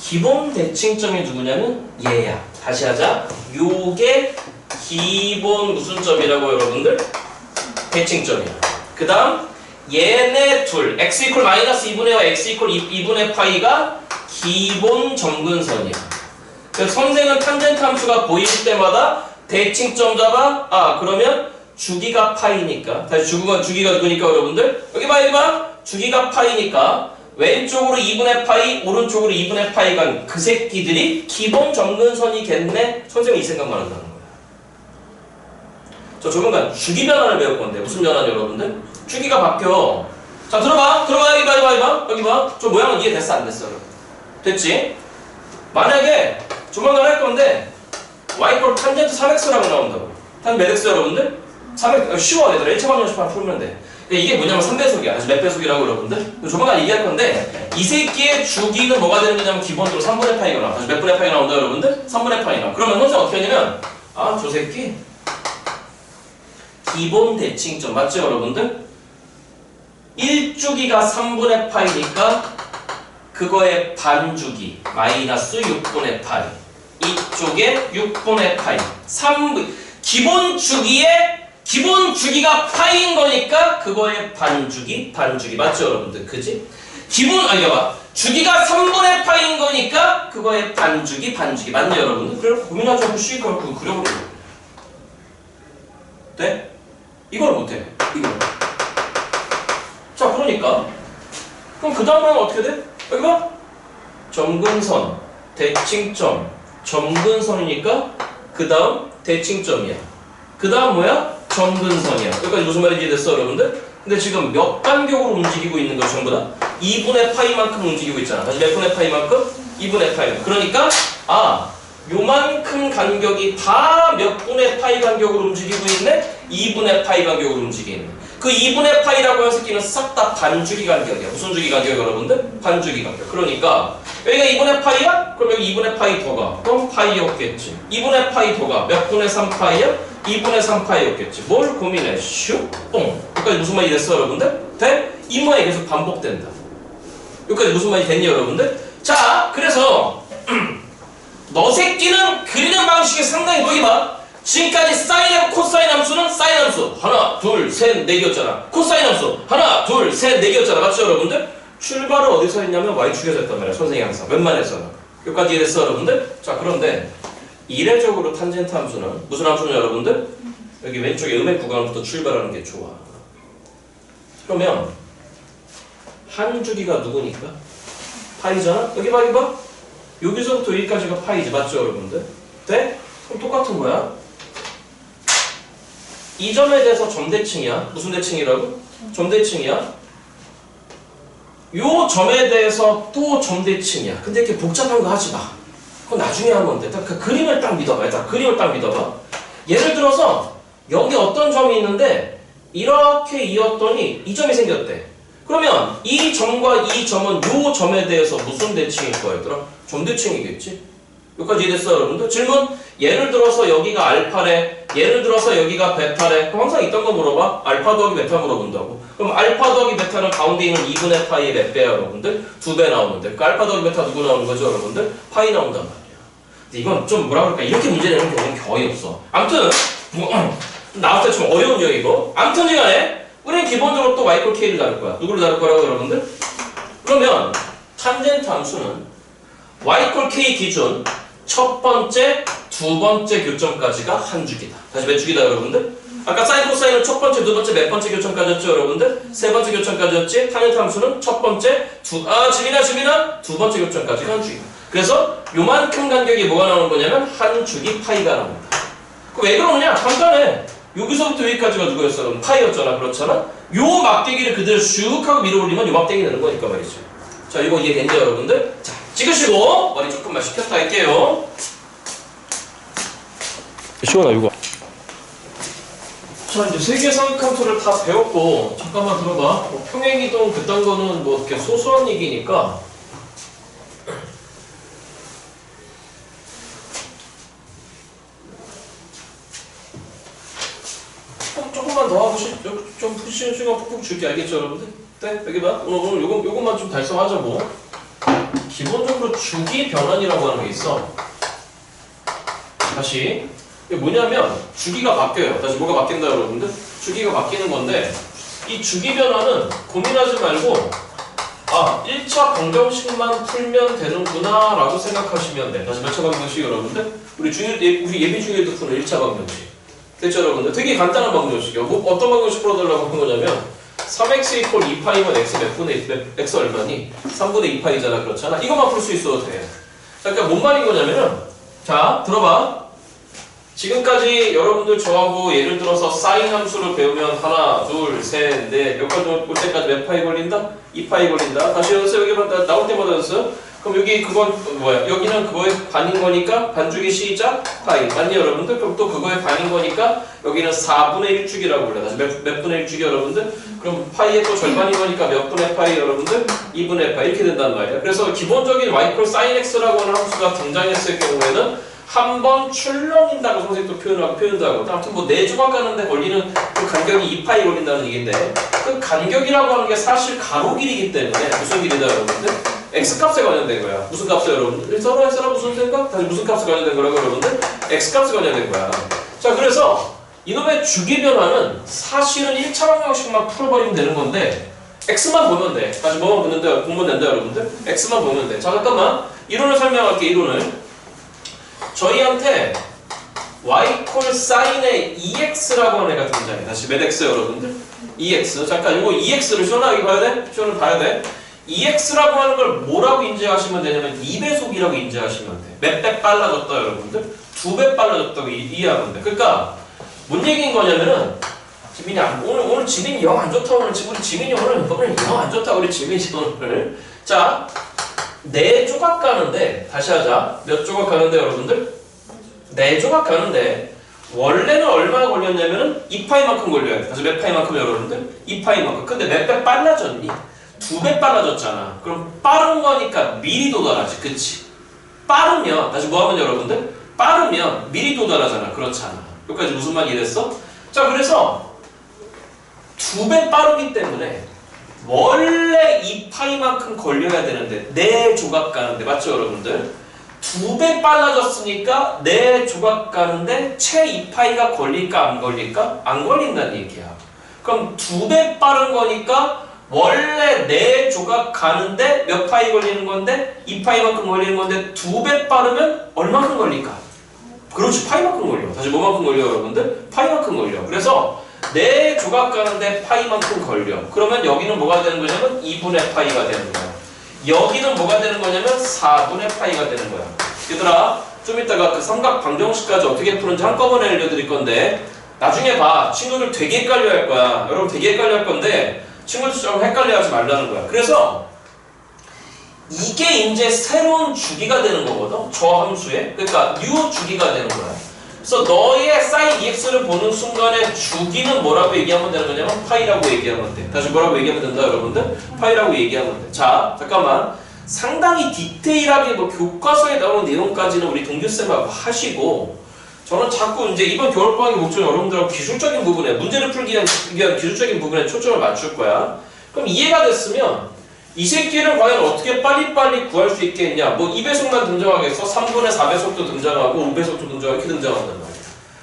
기본 대칭점이 누구냐면 얘야. 다시 하자. 요게 기본 무슨 점이라고 여러분들? 대칭점이야. 그 다음 얘네 둘 x 이퀄 마이너스 2분의 x 이퀄 2분의 파이가 기본 점근선이야. 그래서 선생은 탄젠트 함수가 보일 때마다 대칭점 잡아. 그러면 주기가 파이니까. 다시 주기가 누구니까 여러분들? 여기 봐. 주기가 파이니까 왼쪽으로 2분의 파이, 오른쪽으로 2분의 파이가 그 새끼들이 기본 점근선이겠네? 선생은 이 생각만 한다는 거야. 저 조만간 주기 변화를 배울 건데 무슨 변화냐 여러분들? 주기가 바뀌어. 자 들어봐 여기 봐. 저 모양은 이해됐어 안 됐어? 됐지? 만약에 조만간 할 건데 y 탄젠트 3x라고 나온다고. 탄 몇 x 여러분들? 3x 쉬워 얘들아. 1차 방정식만 풀면 돼. 이게 뭐냐면 3배속이야. 다시 몇 배속이라고 여러분들? 조만간 얘기할 건데 이 새끼의 주기는 뭐가 되는 거냐면 기본적으로 3분의 파이가 나와. 다시 몇 분의 파이가 나온다 여러분들? 3분의 파이 나와. 그러면 선생 어떻게 하냐면 저 새끼 기본 대칭점 맞죠 여러분들? 1주기가 3분의 파이니까 그거의 반주기 마이너스 6분의 파이 이쪽에 6분의 파이 3 기본 주기가 파이인 거니까 그거의 반주기 맞죠 여러분들? 그지? 봐봐 주기가 3분의 파이인 거니까 그거의 반주기 맞네 여러분들? 그래 고민하지 않고 씩 그려버려 네? 이걸 못해 이걸 자 그러니까 그럼 그 다음은 어떻게 돼? 여기 봐 점근선 대칭점 점근선이니까 그 다음 대칭점이야 그 다음 뭐야? 점근선이야 여기까지 무슨 말인지 이해됐어 여러분들? 근데 지금 몇 간격으로 움직이고 있는 거 전부 다? 2분의 파이만큼 움직이고 있잖아 다시 몇 분의 파이만큼? 2분의 파이만큼 그러니까 요만큼 간격이 다 몇 분의 파이 간격으로 움직이고 있네? 2분의 파이 간격으로 움직이네 그 2분의 파이라고 한 새끼는 싹 다 반주기 간격이야 무슨 주기 간격 여러분들? 반주기 간격 그러니까 여기가 2분의 파이야? 그럼 여기 2분의 파이 더가 그럼 파이였겠지 2분의 파이 더가 몇 분의 3파이야? 2분의 3파이였겠지 뭘 고민해 슉 똥 여기까지 무슨 말이 됐어 여러분들? 돼? 이 모양이 계속 반복된다 여기까지 무슨 말이 됐니 여러분들? 자 그래서 너 새끼는 그리는 방식이 상당히 여기 봐 지금까지 사인하고 코사인 함수는 사인 함수 하나 둘 셋 네 개였잖아 코사인 함수 하나 둘 셋 네 개였잖아 맞죠 여러분들? 출발을 어디서 했냐면 Y축에서 했단 말이야 선생님 항상 웬만해서는 여기까지 이해됐어 여러분들? 자 그런데 이례적으로 탄젠트 함수는 무슨 함수는 여러분들? 여기 왼쪽에 음의 구간부터 출발하는 게 좋아 그러면 한 주기가 누구니까? 파이잖아? 여기 봐 여기서부터 여기까지가 파이지 맞죠 여러분들? 네? 그럼 똑같은 거야 이 점에 대해서 점대칭이야 무슨 대칭이라고? 점대칭이야 요 점에 대해서 또 점대칭이야 근데 이렇게 복잡한 거 하지 마 그건 나중에 하면 돼 그 그림을 딱 믿어봐 그림을 딱 믿어봐 예를 들어서 여기 어떤 점이 있는데 이렇게 이었더니 이 점이 생겼대 그러면 이 점과 이 점은 요 점에 대해서 무슨 대칭일 거야 얘들아? 점대칭이겠지? 여기까지 이해됐어 여러분들? 질문 예를 들어서 여기가 알파래 예를 들어서 여기가 베타래 그럼 항상 있던 거 물어봐 알파 더하기 베타 물어본다고 그럼 알파 더하기 베타는 가운데 있는 2분의 파이의 몇 배야 여러분들? 2배 나오는데 그 알파 더하기 베타 누구 나오는 거죠 여러분들? 파이 나온단 말이야 근데 이건 좀 뭐라 그럴까 이렇게 문제 내는 경우는 거의 없어 아무튼 나올 때 좀 어려운 이거 아무튼 간에 우리는 기본적으로 또 y = k를 다룰 거야 누구를 다룰 거라고 여러분들? 그러면 탄젠트 함수는 y = k 기준 첫 번째, 두 번째 교점까지가 한 주기다. 다시 몇 주기다 여러분들? 아까 사인 코사인은 첫 번째, 두 번째, 몇 번째 교점까지였죠 여러분들? 세 번째 교점까지였지? 탄젠트 함수는 첫 번째, 지민아 두 번째 교점까지가 한 주기다. 그래서 요만큼 간격이 뭐가 나오는 거냐면 한 주기 파이가 나옵니다. 왜 그러느냐? 간단해. 여기서부터 여기까지가 누구였어? 여러분? 파이였잖아. 그렇잖아? 요 막대기를 그대로 슉 하고 밀어 올리면 요 막대기 되는 거니까 말이죠. 자, 이거 이해됐죠 여러분들? 자, 찍으시고 머리 조금만 식혔다 할게요. 시원하 이거. 자, 이제 세계상학 함수를 다 배웠고 잠깐만 들어봐. 뭐 평행이동 그딴 거는 뭐 이렇게 소소한 얘기니까 조금만 더 하고 좀 푸시는 시간 푹푹 줄게 알겠죠 여러분들? 네, 여기 봐. 오늘 요것만 좀 달성하자고. 기본적으로 주기 변환이라고 하는 게 있어. 다시 이게 뭐냐면 주기가 바뀌어요. 다시 뭐가 바뀐다 여러분들? 주기가 바뀌는 건데 이 주기 변화는 고민하지 말고 1차 방정식만 풀면 되는구나 라고 생각하시면 돼. 다시 몇 차 방정식 여러분들? 우리 예비 중일도 푸는 1차 방정식. 됐죠 여러분들? 되게 간단한 방정식이요. 뭐 어떤 방정식 풀어달라고 한 거냐면 3x = 2파이면 x 몇 분의 x 얼마니? 3분의 2파이잖아. 그렇잖아. 이것만 풀 수 있어도 돼. 자, 그러니까 뭔 말인 거냐면은 자 들어봐. 지금까지 여러분들 저하고 예를 들어서 사인 함수를 배우면 하나, 둘, 셋, 넷 몇 가지 볼 때까지 몇 파이 걸린다? 2파이 걸린다. 다시 연습 여기 나올 때마다 연습. 그럼 여기 그건 뭐야? 여기는 그거의 반인 거니까 반주기 시작 파이 맞니 여러분들? 그럼 또 그거의 반인 거니까 여기는 4분의 1주기라고 불러. 다시 몇 분의 1주기 여러분들? 그럼 파이의 또 절반인 거니까 몇 분의 파이 여러분들? 2분의 파이 이렇게 된단 말이야. 그래서 기본적인 y = sin x라고 하는 함수가 등장했을 경우에는 한 번 출렁인다고 선생님 또 표현도 하고 아무튼 뭐 4조각 가는데 걸리는 그 간격이 2파이 걸린다는 얘기인데 그 간격이라고 하는 게 사실 가로 길이기 때문에 무슨 길이다 여러분들? x값에 관련된 거야. 무슨 값에 여러분들? 서로 무슨 생각? 다시 무슨 값에 관련된 거라고 여러분들? x값에 관련된 거야. 자 그래서 이놈의 주기 변화는 사실은 1차 방정식만 풀어버리면 되는 건데 x만 보면 돼. 다시 뭐만 보면 된다 여러분들? x만 보면 돼. 자 잠깐만 이론을 설명할게. 이론을 저희한테 y 콜 사인의 2x라고 하는 애가 등장해. 다시 몇 x 여러분들? 2x. 잠깐 이거 2x를 시원하게 봐야 돼? 시원을 봐야 돼? 2x라고 하는 걸 뭐라고 인지하시면 되냐면 2배속이라고 인지하시면 돼. 몇 배 빨라졌다 여러분들? 2배 빨라졌다고 이해하면 돼. 그러니까 뭔 얘기인 거냐면은 지민이 오늘 지민이 영 안 좋다. 오늘 우리 지민이 오늘 영 안 좋다. 우리 지민이 오늘. 자 4조각 가는데 다시 하자. 몇 조각 가는데 여러분들? 4조각 가는데 원래는 얼마나 걸렸냐면은 2파이만큼 걸려야 돼. 그래서 몇 파이만큼 여러분들? 2파이만큼. 근데 몇 배 빨라졌니? 2배 빨라졌잖아. 그럼 빠른 거니까 미리 도달하지. 그치? 빠르면 다시 뭐 하면 여러분들? 빠르면 미리 도달하잖아. 그렇잖아. 여기까지 무슨 말 이해됐어? 자 그래서 2배 빠르기 때문에 원래 2파이만큼 걸려야 되는데 4조각 가는데 맞죠 여러분들? 2배 빨라졌으니까 4조각 가는데 채 2파이가 걸릴까 안 걸릴까? 안 걸린다는 얘기야. 그럼 2배 빠른 거니까 원래 4조각 가는데 몇 파이 걸리는 건데 2파이만큼 걸리는 건데 2배 빠르면 얼마큼 걸릴까? 그렇지 파이만큼 걸려. 다시 뭐만큼 걸려 여러분들? 파이만큼 걸려. 그래서 4조각 가는데 파이만큼 걸려. 그러면 여기는 뭐가 되는 거냐면 2분의 파이가 되는 거야. 여기는 뭐가 되는 거냐면 4분의 파이가 되는 거야. 얘들아 좀 이따가 그 삼각 방정식까지 어떻게 푸는지 한꺼번에 알려드릴 건데 나중에 봐. 친구들 되게 헷갈려 할 거야. 여러분 되게 헷갈려 할 건데 친구들 좀 헷갈려 하지 말라는 거야. 그래서 이게 이제 새로운 주기가 되는 거거든. 저 함수에. 그러니까 new 주기가 되는 거야. 그래서 너의 sin 2x를 보는 순간에 주기는 뭐라고 얘기하면 되는 거냐면 파이라고 얘기하면 돼. 다시 뭐라고 얘기하면 된다 여러분들? 파이라고 얘기하면 돼. 자 잠깐만 상당히 디테일하게 뭐 교과서에 나오는 내용까지는 우리 동규쌤하고 하시고 저는 자꾸 이제 이번 겨울방학의 목적은 여러분들하고 기술적인 부분에 문제를 풀기 위한 기술적인 부분에 초점을 맞출 거야. 그럼 이해가 됐으면 이 새끼를 과연 어떻게 빨리빨리 구할 수 있겠냐? 뭐 2배속만 등장하겠어? 3분의 4배속도 등장하고 5배속도 등장하고 이렇게 등장한단 말이야.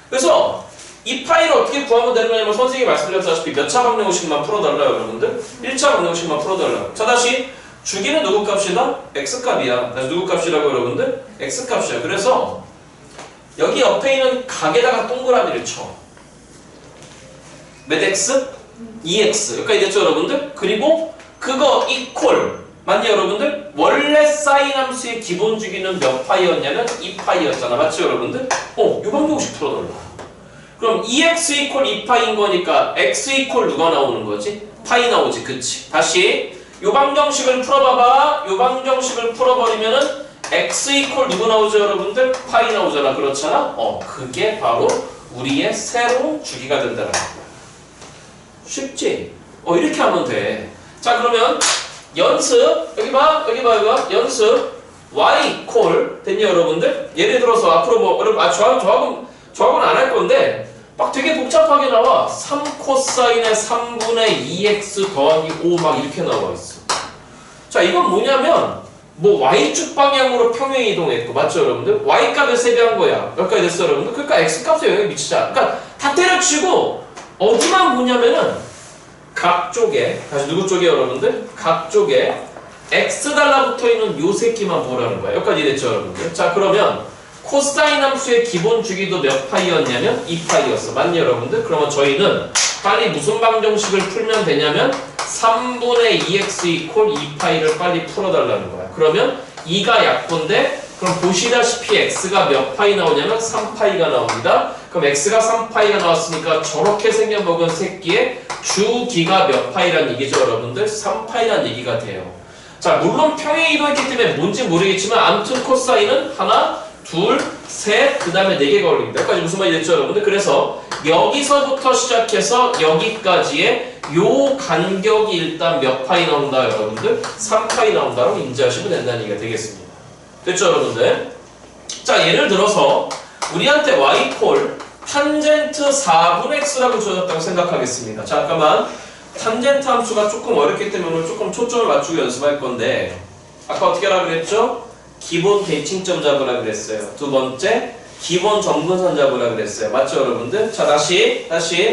그래서 이 파이를 어떻게 구하면 되는 거냐면 선생님이 말씀드렸다시피 몇 차 방정식만 풀어달라요 여러분들? 1차 방정식만 풀어달라요. 자 다시 주기는 누구 값이다? x값이야. 다시 누구 값이라고 여러분들? x값이야. 그래서 여기 옆에 있는 각에다가 동그라미를 쳐. 몇 x? 2x. 여기까지 됐죠 여러분들? 그리고 그거 이퀄 맞니 여러분들? 원래 사인 함수의 기본 주기는 몇 파이였냐면 2파이였잖아. 맞죠 여러분들? 이 방정식 풀어달라. 그럼 2x 이퀄 2파이인 거니까 x 이퀄 누가 나오는 거지? 파이 나오지. 그치? 다시 요 방정식을 풀어봐봐. 요 방정식을 풀어버리면은 x 이퀄 누구 나오죠 여러분들? 파이 나오잖아. 그렇잖아? 그게 바로 우리의 새로운 주기가 된다는 거야. 쉽지? 이렇게 하면 돼. 자 그러면 연습 여기 봐 연습 y 콜 됐니 여러분들? 예를 들어서 앞으로 뭐 여러분 저하고는 안 할 건데 막 되게 복잡하게 나와. 3 코사인의 3분의 2x 더하기 5 막 이렇게 나와 있어. 자 이건 뭐냐면 뭐 y축 방향으로 평행 이동했고 맞죠 여러분들? y값을 세배한 거야. 여기까지 됐어 여러분들? 그러니까 x값에 영향이 미치지 않아. 그러니까 다 때려치고 어디만 보냐면은 각 쪽에 다시 누구 쪽에 여러분들? 각 쪽에 x 달라붙어 있는 요 새끼만 보라는 거야. 여기까지 됐죠 여러분들? 자 그러면 코사인 함수의 기본 주기도 몇 파이였냐면 2파이였어. 맞니 여러분들? 그러면 저희는 빨리 무슨 방정식을 풀면 되냐면 3분의 2x 이퀄 2파이를 빨리 풀어달라는 거야. 그러면 2가 약분데 그럼 보시다시피 x가 몇 파이 나오냐면 3파이가 나옵니다. 그럼 x가 3파이가 나왔으니까 저렇게 생겨먹은 새끼의 주기가 몇 파이란 얘기죠 여러분들? 3파이란 얘기가 돼요. 자 물론 평행 이동했기 때문에 뭔지 모르겠지만 아무튼 코사인은 하나 둘, 셋, 그 다음에 4개가 걸립니다. 여기까지 무슨 말이 됐죠 여러분들? 그래서 여기서부터 시작해서 여기까지의 요 간격이 일단 몇 파이 나온다 여러분들? 3파이 나온다고 인지하시면 된다는 얘기가 되겠습니다. 됐죠 여러분들? 자, 예를 들어서 우리한테 y 콜 탄젠트 4분의 x라고 주어졌다고 생각하겠습니다. 잠깐만. 탄젠트 함수가 조금 어렵기 때문에 오늘 조금 초점을 맞추고 연습할 건데 아까 어떻게 하라 그랬죠? 기본 대칭점 잡으라 그랬어요. 두 번째, 기본 점근선 잡으라 그랬어요. 맞죠, 여러분들? 자, 다시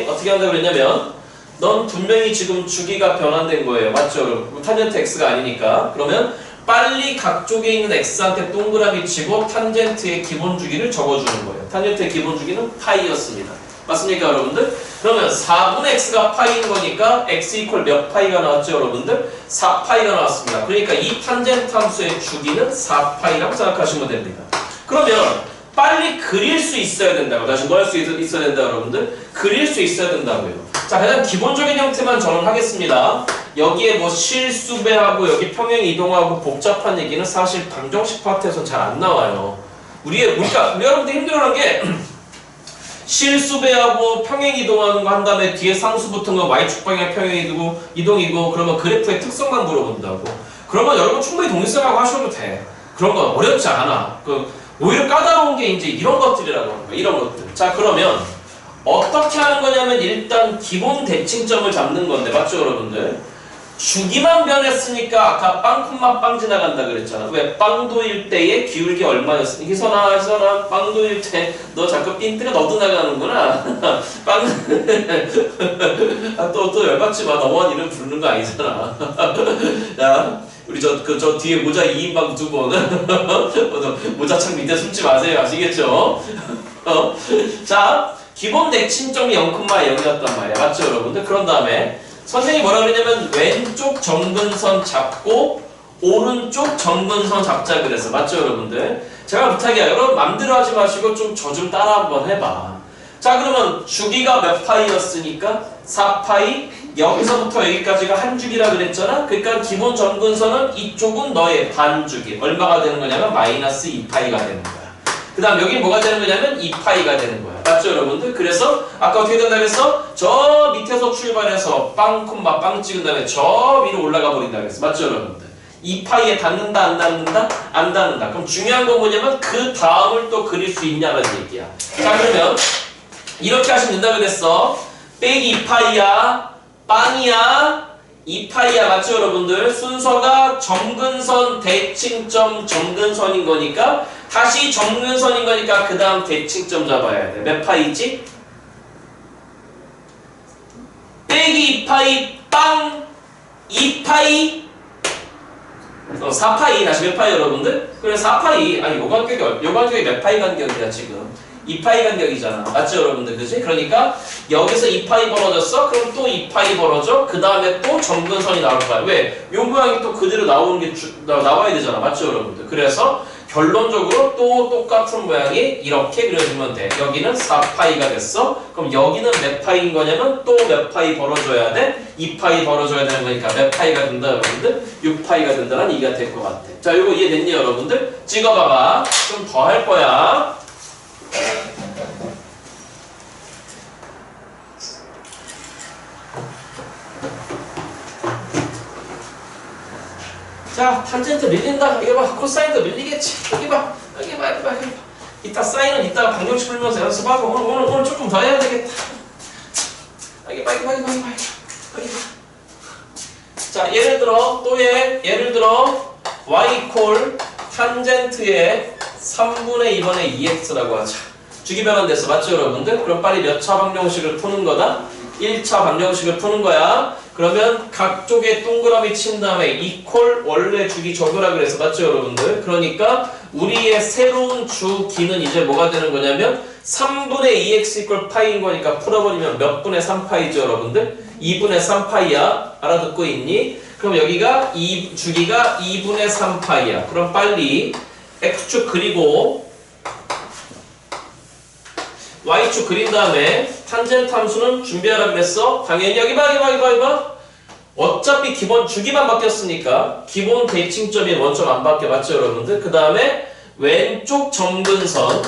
어떻게 한다고 그랬냐면 넌 분명히 지금 주기가 변환된 거예요. 맞죠, 여러분? 탄젠트 x가 아니니까. 그러면 빨리 각 쪽에 있는 x한테 동그라미 치고 탄젠트의 기본 주기를 적어주는 거예요. 탄젠트의 기본 주기는 파이였습니다. 맞습니까, 여러분들? 그러면 4분의 x가 파이인 거니까 x 이퀄 몇 파이가 나왔죠, 여러분들? 4파이가 나왔습니다. 그러니까 이 탄젠트 함수의 주기는 4파이라고 생각하시면 됩니다. 그러면 빨리 그릴 수 있어야 된다고. 다시 뭐 할 수 있어야 된다, 여러분들? 그릴 수 있어야 된다고요. 자, 가장 기본적인 형태만 전환하겠습니다. 여기에 뭐 실수배하고 여기 평행 이동하고 복잡한 얘기는 사실 방정식 파트에서는 잘 안 나와요. 우리 여러분들 힘들어하는 게 실수배하고 평행 이동하는 거 한 다음에 뒤에 상수 붙은 거 y축 방향 평행 이동이고 그러면 그래프의 특성만 물어본다고. 그러면 여러분 충분히 독립생하고 하셔도 돼. 그런 건 어렵지 않아. 오히려 까다로운 게 이제 이런 것들이라고 하는 거야. 이런 것들. 자, 그러면 어떻게 하는 거냐면 일단 기본 대칭점을 잡는 건데 맞죠, 여러분들? 주기만 변했으니까 아까 빵, 빵 지나간다 그랬잖아. 왜? 빵도일 때의 기울기 얼마였으니? 희선아, 빵도일 때 너 자꾸 핀트가 너도 나가는구나. 빵. 또 열받지 마. 너만 이름 부르는 거 아니잖아. 야, 우리 저 뒤에 모자 2인방 두 번. 모자창 밑에 숨지 마세요. 아시겠죠? 자, 기본 대칭점이 0,0이었단 말이야. 맞죠, 여러분들? 그런 다음에 선생님이 뭐라 그러냐면 왼쪽 점근선 잡고 오른쪽 점근선 잡자 그래서 맞죠, 여러분들? 제가 부탁이야. 여러분 맘대로 하지 마시고 좀 저 좀 따라 한번 해봐. 자, 그러면 주기가 몇 파이였으니까 4파이. 여기서부터 여기까지가 한 주기라 그랬잖아. 그러니까 기본 점근선은 이쪽은 너의 반주기. 얼마가 되는 거냐면 마이너스 2파이가 되는 거야. 그 다음 여기 뭐가 되는 거냐면 2파이가 되는 거야. 맞죠, 여러분들? 그래서 아까 어떻게 된다 그랬어? 저 밑에서 출발해서 빵, 빵 찍은 다음에 저 위로 올라가 버린다 그랬어. 맞죠, 여러분들? 2파이에 닿는다, 안 닿는다? 안 닿는다. 그럼 중요한 건 뭐냐면 그 다음을 또 그릴 수 있냐는 얘기야. 자, 그러면 이렇게 하시면 된다 그랬어. 빼기 2파이야, 빵이야, 2파이야. 맞죠, 여러분들? 순서가 점근선, 대칭점, 점근선인 거니까 다시 점근선인 거니까 그 다음 대칭점 잡아야 돼. 몇 파이지? 빼기 2파이 빵 2파이 4파이. 다시 몇 파이 여러분들? 그래 4파이. 아니 요 간격이 몇 파이 간격이야 지금? 2파이 간격이잖아. 맞죠, 여러분들? 그치? 그러니까 여기서 2파이 벌어졌어? 그럼 또 2파이 벌어져? 그 다음에 또 점근선이 나올 거야. 왜? 요 모양이 또 그대로 나오는 게 나와야 되잖아. 맞죠, 여러분들? 그래서 결론적으로 또 똑같은 모양이 이렇게 그려주면 돼. 여기는 4파이가 됐어. 그럼 여기는 몇 파이인 거냐면 또 몇 파이 벌어줘야 돼? 2파이 벌어줘야 되는 거니까 몇 파이가 된다, 여러분들? 6파이가 된다는 얘기가 될 것 같아. 자, 요거 이해됐니, 여러분들? 찍어봐봐. 좀 더 할 거야. 자, 탄젠트 밀린다. 여기 봐. 코사인도 밀리겠지. 여기 봐. 여기 봐. 이따 사인은 이따가 방정식 풀면서 연습하고 오늘 조금 더 해야 되겠다. 여기 봐. 자, 예를 들어 y 콜 탄젠트의 3분의 2번의 2x라고 하자. 주기 변환돼서 맞죠, 여러분들? 그럼 빨리 몇 차 방정식을 푸는 거다? 1차 방정식을 푸는 거야. 그러면 각쪽에 동그라미 친 다음에 이퀄 원래 주기 적으라 그래서 맞죠, 여러분들? 그러니까 우리의 새로운 주기는 이제 뭐가 되는 거냐면 3분의 2x 이퀄 파이인 거니까 풀어버리면 몇 분의 3파이죠, 여러분들? 2분의 3파이야. 알아듣고 있니? 그럼 여기가 주기가 2분의 3파이야. 그럼 빨리 x축 그리고 y축 그린 다음에 탄젠트 함수는 준비하라 그랬어. 당연히 여기 봐. 어차피 기본 주기만 바뀌었으니까 기본 대칭점이 원점 안 바뀌어. 맞죠, 여러분들? 그 다음에 왼쪽 점근선,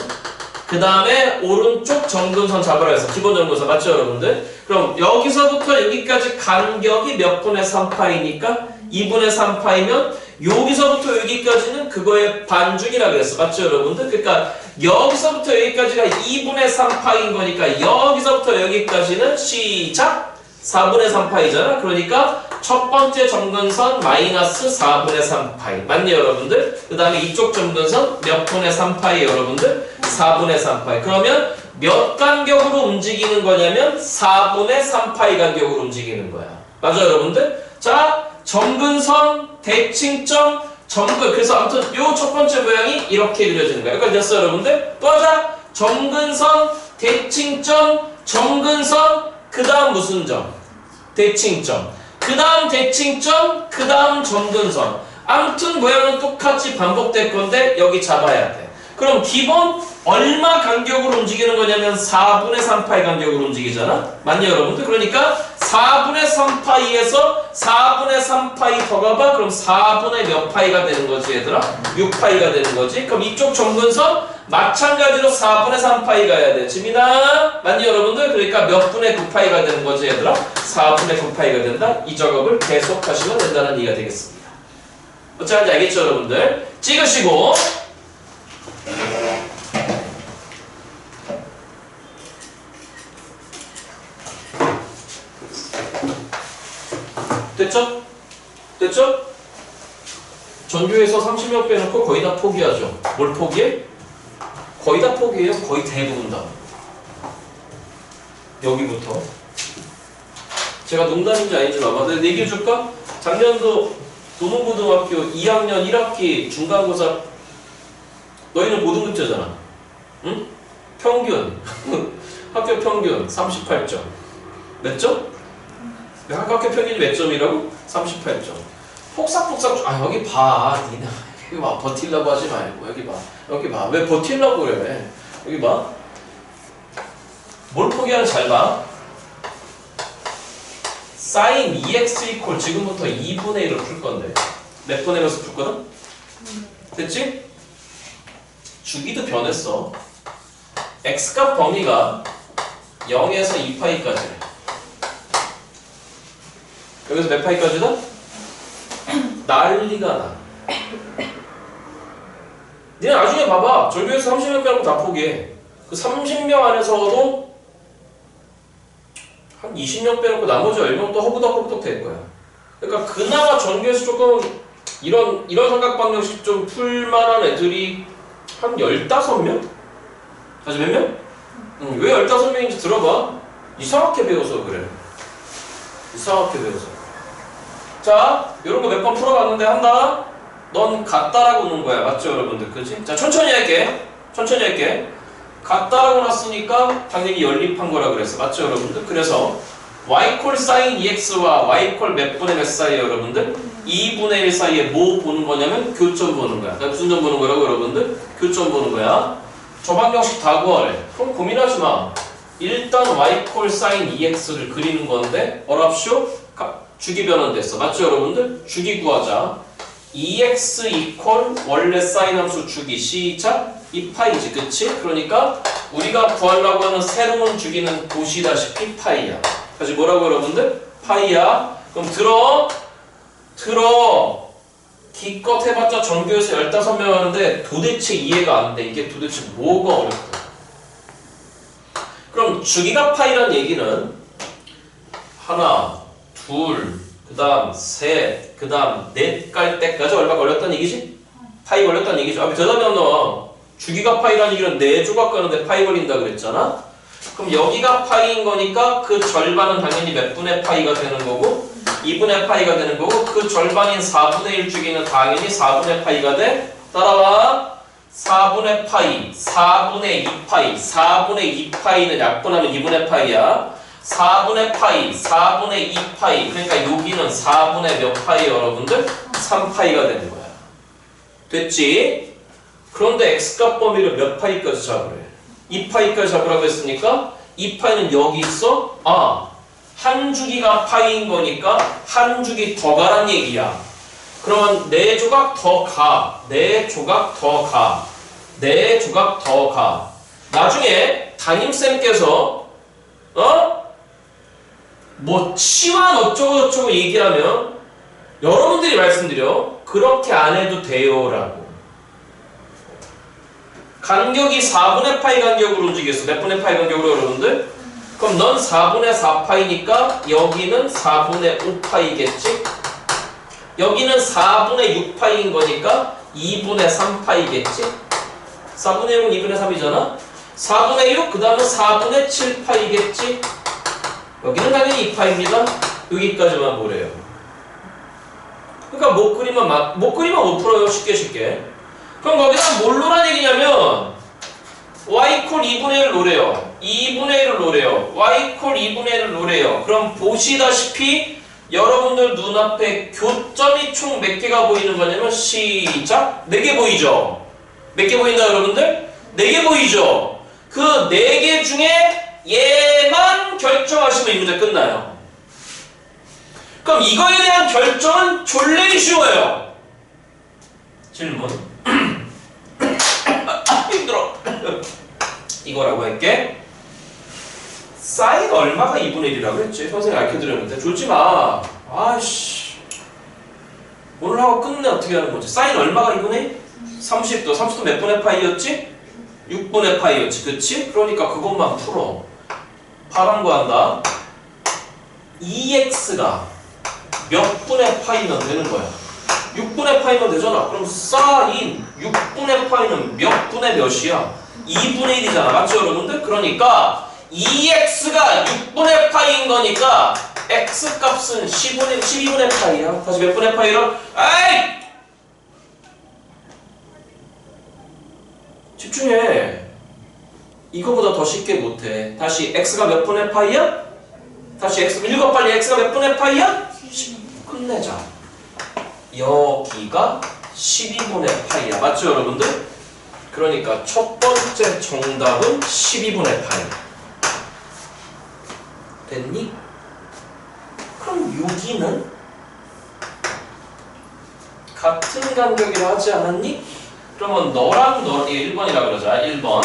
그 다음에 오른쪽 점근선 잡으라 해서 기본 점근선. 맞죠, 여러분들? 그럼 여기서부터 여기까지 간격이 몇 분의 3파이니까 2분의 3파이면 여기서부터 여기까지는 그거의 반중이라 그랬어. 맞죠, 여러분들? 그러니까 여기서부터 여기까지가 2분의 3파인 거니까 여기서부터 여기까지는 시작! 4분의 3파이잖아. 그러니까 첫 번째 점근선 마이너스 4분의 3파이. 맞니, 여러분들? 그 다음에 이쪽 점근선 몇 분의 3파이, 여러분들? 4분의 3파이. 그러면 몇 간격으로 움직이는 거냐면 4분의 3파이 간격으로 움직이는 거야. 맞아, 여러분들? 자, 점근선, 대칭점, 점근. 그래서 아무튼 요 첫 번째 모양이 이렇게 그려지는 거야. 여기까지 됐어, 여러분들? 또 하자. 점근선, 대칭점, 점근선, 그 다음 무슨 점? 대칭점. 그 다음 대칭점, 그 다음 점근선. 아무튼 모양은 똑같이 반복될 건데 여기 잡아야 돼. 그럼 기본 얼마 간격으로 움직이는 거냐면 4분의 3파이 간격으로 움직이잖아? 맞니, 여러분들? 그러니까 4분의 3파이에서 4분의 3파이 더 가봐? 그럼 4분의 몇 파이가 되는 거지, 얘들아? 6파이가 되는 거지? 그럼 이쪽 점근선 마찬가지로 4분의 3파이 가야 돼. 지민아? 맞니, 여러분들? 그러니까 몇 분의 9파이가 되는 거지, 얘들아? 4분의 9파이가 된다? 이 작업을 계속 하시면 된다는 얘기가 되겠습니다. 어찌하는지 알겠죠, 여러분들? 찍으시고 됐죠? 됐죠? 전교에서 30명 빼놓고 거의 다 포기하죠. 뭘 포기해? 거의 다 포기해요. 거의 대부분 다. 여기부터. 제가 농담인지 아닌지 봐봐. 내가 얘기해줄까? 작년도 도농고등학교 2학년 1학기 중간고사 너희는 고등급제잖아. 응? 평균. 학교 평균 38점. 몇 점? 학교 평균이 몇 점이라고? 38점. 폭삭폭삭. 아, 여기 봐. 니네. 여기 봐. 버틸라고 하지 말고. 여기 봐. 여기 봐. 왜 버틸라고 그래? 여기 봐. 뭘 포기하는 잘 봐. sin 2x 이퀄 지금부터 2분의 1을 풀 건데. 몇 분의 1에서 풀거든? 됐지? 주기도 변했어. x값 범위가 0에서 2파이까지래. 여기서 몇 파이까지다? 난리가 나. 니네 나중에 봐봐. 전교에서 30명 빼놓고 다 포기해. 그 30명 안에서도 한 20명 빼놓고 나머지 10명 또 허부덕허부덕 될 거야. 그러니까 그나마 전교에서 조금 이런 삼각방정식 좀 풀만한 애들이 한 15명? 아직 몇 명? 왜 15명인지 들어봐. 이상하게 배워서 그래. 이상하게 배워서. 자, 요런 거 몇 번 풀어봤는데 한다? 넌 같다라고 놓은 거야. 맞죠, 여러분들? 그치? 자, 천천히 할게. 천천히 할게. 같다라고 놨으니까 당연히 연립한 거라 그랬어. 맞죠, 여러분들? 그래서 y 콜 sin 2x와 y 콜 몇 분의 몇 사이에 여러분들? 2분의 1 사이에 뭐 보는 거냐면 교점 보는 거야. 그러니까 무슨 점 보는 거라고, 여러분들? 교점 보는 거야. 저방정식 다 구하래. 그럼 고민하지 마. 일단 y 콜 sin 2x를 그리는 건데 어랍쇼? 주기 변환됐어. 맞죠, 여러분들? 주기 구하자. 2x 이퀄 원래 사인 함수 주기 시작 2파이지, 그치? 그러니까 우리가 구하려고 하는 새로운 주기는 보시다시피 파이야. 그래서 뭐라고, 여러분들? 파이야. 그럼 들어. 기껏 해봤자 전교에서 15명 하는데 도대체 이해가 안 돼. 이게 도대체 뭐가 어렵다. 그럼 주기가 파이란 얘기는 하나, 둘, 그 다음 셋, 그 다음 넷 깔 때까지 얼마 걸렸다는 얘기지? 파이 걸렸다는 얘기죠. 아, 대답이 안 나와. 주기가 파이라는 얘기는 4조각 가는데 파이 걸린다 그랬잖아? 그럼 여기가 파이인 거니까 그 절반은 당연히 몇 분의 파이가 되는 거고 2분의 파이가 되는 거고 그 절반인 4분의 1 주기는 당연히 4분의 파이가 돼. 따라와. 4분의 파이, 4분의 2파이, 4분의 2파이는 약분하면 2분의 파이야. 4분의 파이, 4분의 2파이. 그러니까 여기는 4분의 몇 파이, 여러분들? 3파이가 되는 거야. 됐지? 그런데 x값 범위를 몇 파이까지 잡으래? 2파이까지 잡으라고 했으니까 2파이는 여기 있어? 아, 한 주기가 파이인 거니까 한 주기 더 가란 얘기야. 그러면 4조각 더 가. 4조각 더 가. 4조각 더 가. 나중에 담임쌤께서 뭐 치환 어쩌고저쩌고 얘기를 하면 여러분들이 말씀드려. 그렇게 안 해도 돼요 라고. 간격이 4분의 파이 간격으로 움직였어. 몇 분의 파이 간격으로 여러분들? 그럼 넌 4분의 4파이니까 여기는 4분의 5파이겠지? 여기는 4분의 6파이인 거니까 2분의 3파이겠지? 4분의 6은 2분의 3이잖아? 4분의 6, 그 다음은 4분의 7파이겠지? 여기는 당연히 2파입니다. 여기까지만 보래요. 그러니까 못 그리면 못 풀어요. 쉽게. 그럼 거기다 뭘 놓으란 얘기냐면 y 콜 2분의 1을 놓으래요. 2분의 1을 놓으래요. y 콜 2분의 1을 놓으래요. 그럼 보시다시피 여러분들 눈앞에 교점이 총 몇 개가 보이는 거냐면 시작! 4개 보이죠? 몇 개 보인다 여러분들? 4개 보이죠? 그 4개 중에 얘만 결정하시면 이 문제 끝나요. 그럼 이거에 대한 결정은 졸래 쉬워요. 질문. 힘들어. 이거라고 할게. 사인 얼마가 2분의 1이라고 했지? 선생님이 알려드렸는데 졸지마. 아이씨 오늘 하고 끝내. 어떻게 하는 거지? 사인 얼마가 2분의 1? 30도. 30도 몇 분의 파이였지? 6분의 파이였지. 그치? 그러니까 그것만 풀어. 파란 거 한다. 2x가 몇 분의 파이면 되는 거야? 6분의 파이면 되잖아. 그럼 사인 6분의 파이는 몇 분의 몇이야? 2분의 1이잖아. 맞죠 여러분들? 그러니까 2x가 6분의 파이인 거니까 x 값은 12분의 파이야. 다시 몇 분의 파이로? 아이! 집중해. 이거보다 더 쉽게 못해. 다시 x가 몇 분의 파이야? 다시 x 읽어 빨리. x가 몇 분의 파이야? 10. 끝내자. 여기가 12분의 파이야. 맞죠 여러분들? 그러니까 첫 번째 정답은 12분의 파이. 됐니? 그럼 여기는 같은 간격이라 하지 않았니? 그러면 너랑 이게 1번이라 그러자. 1번.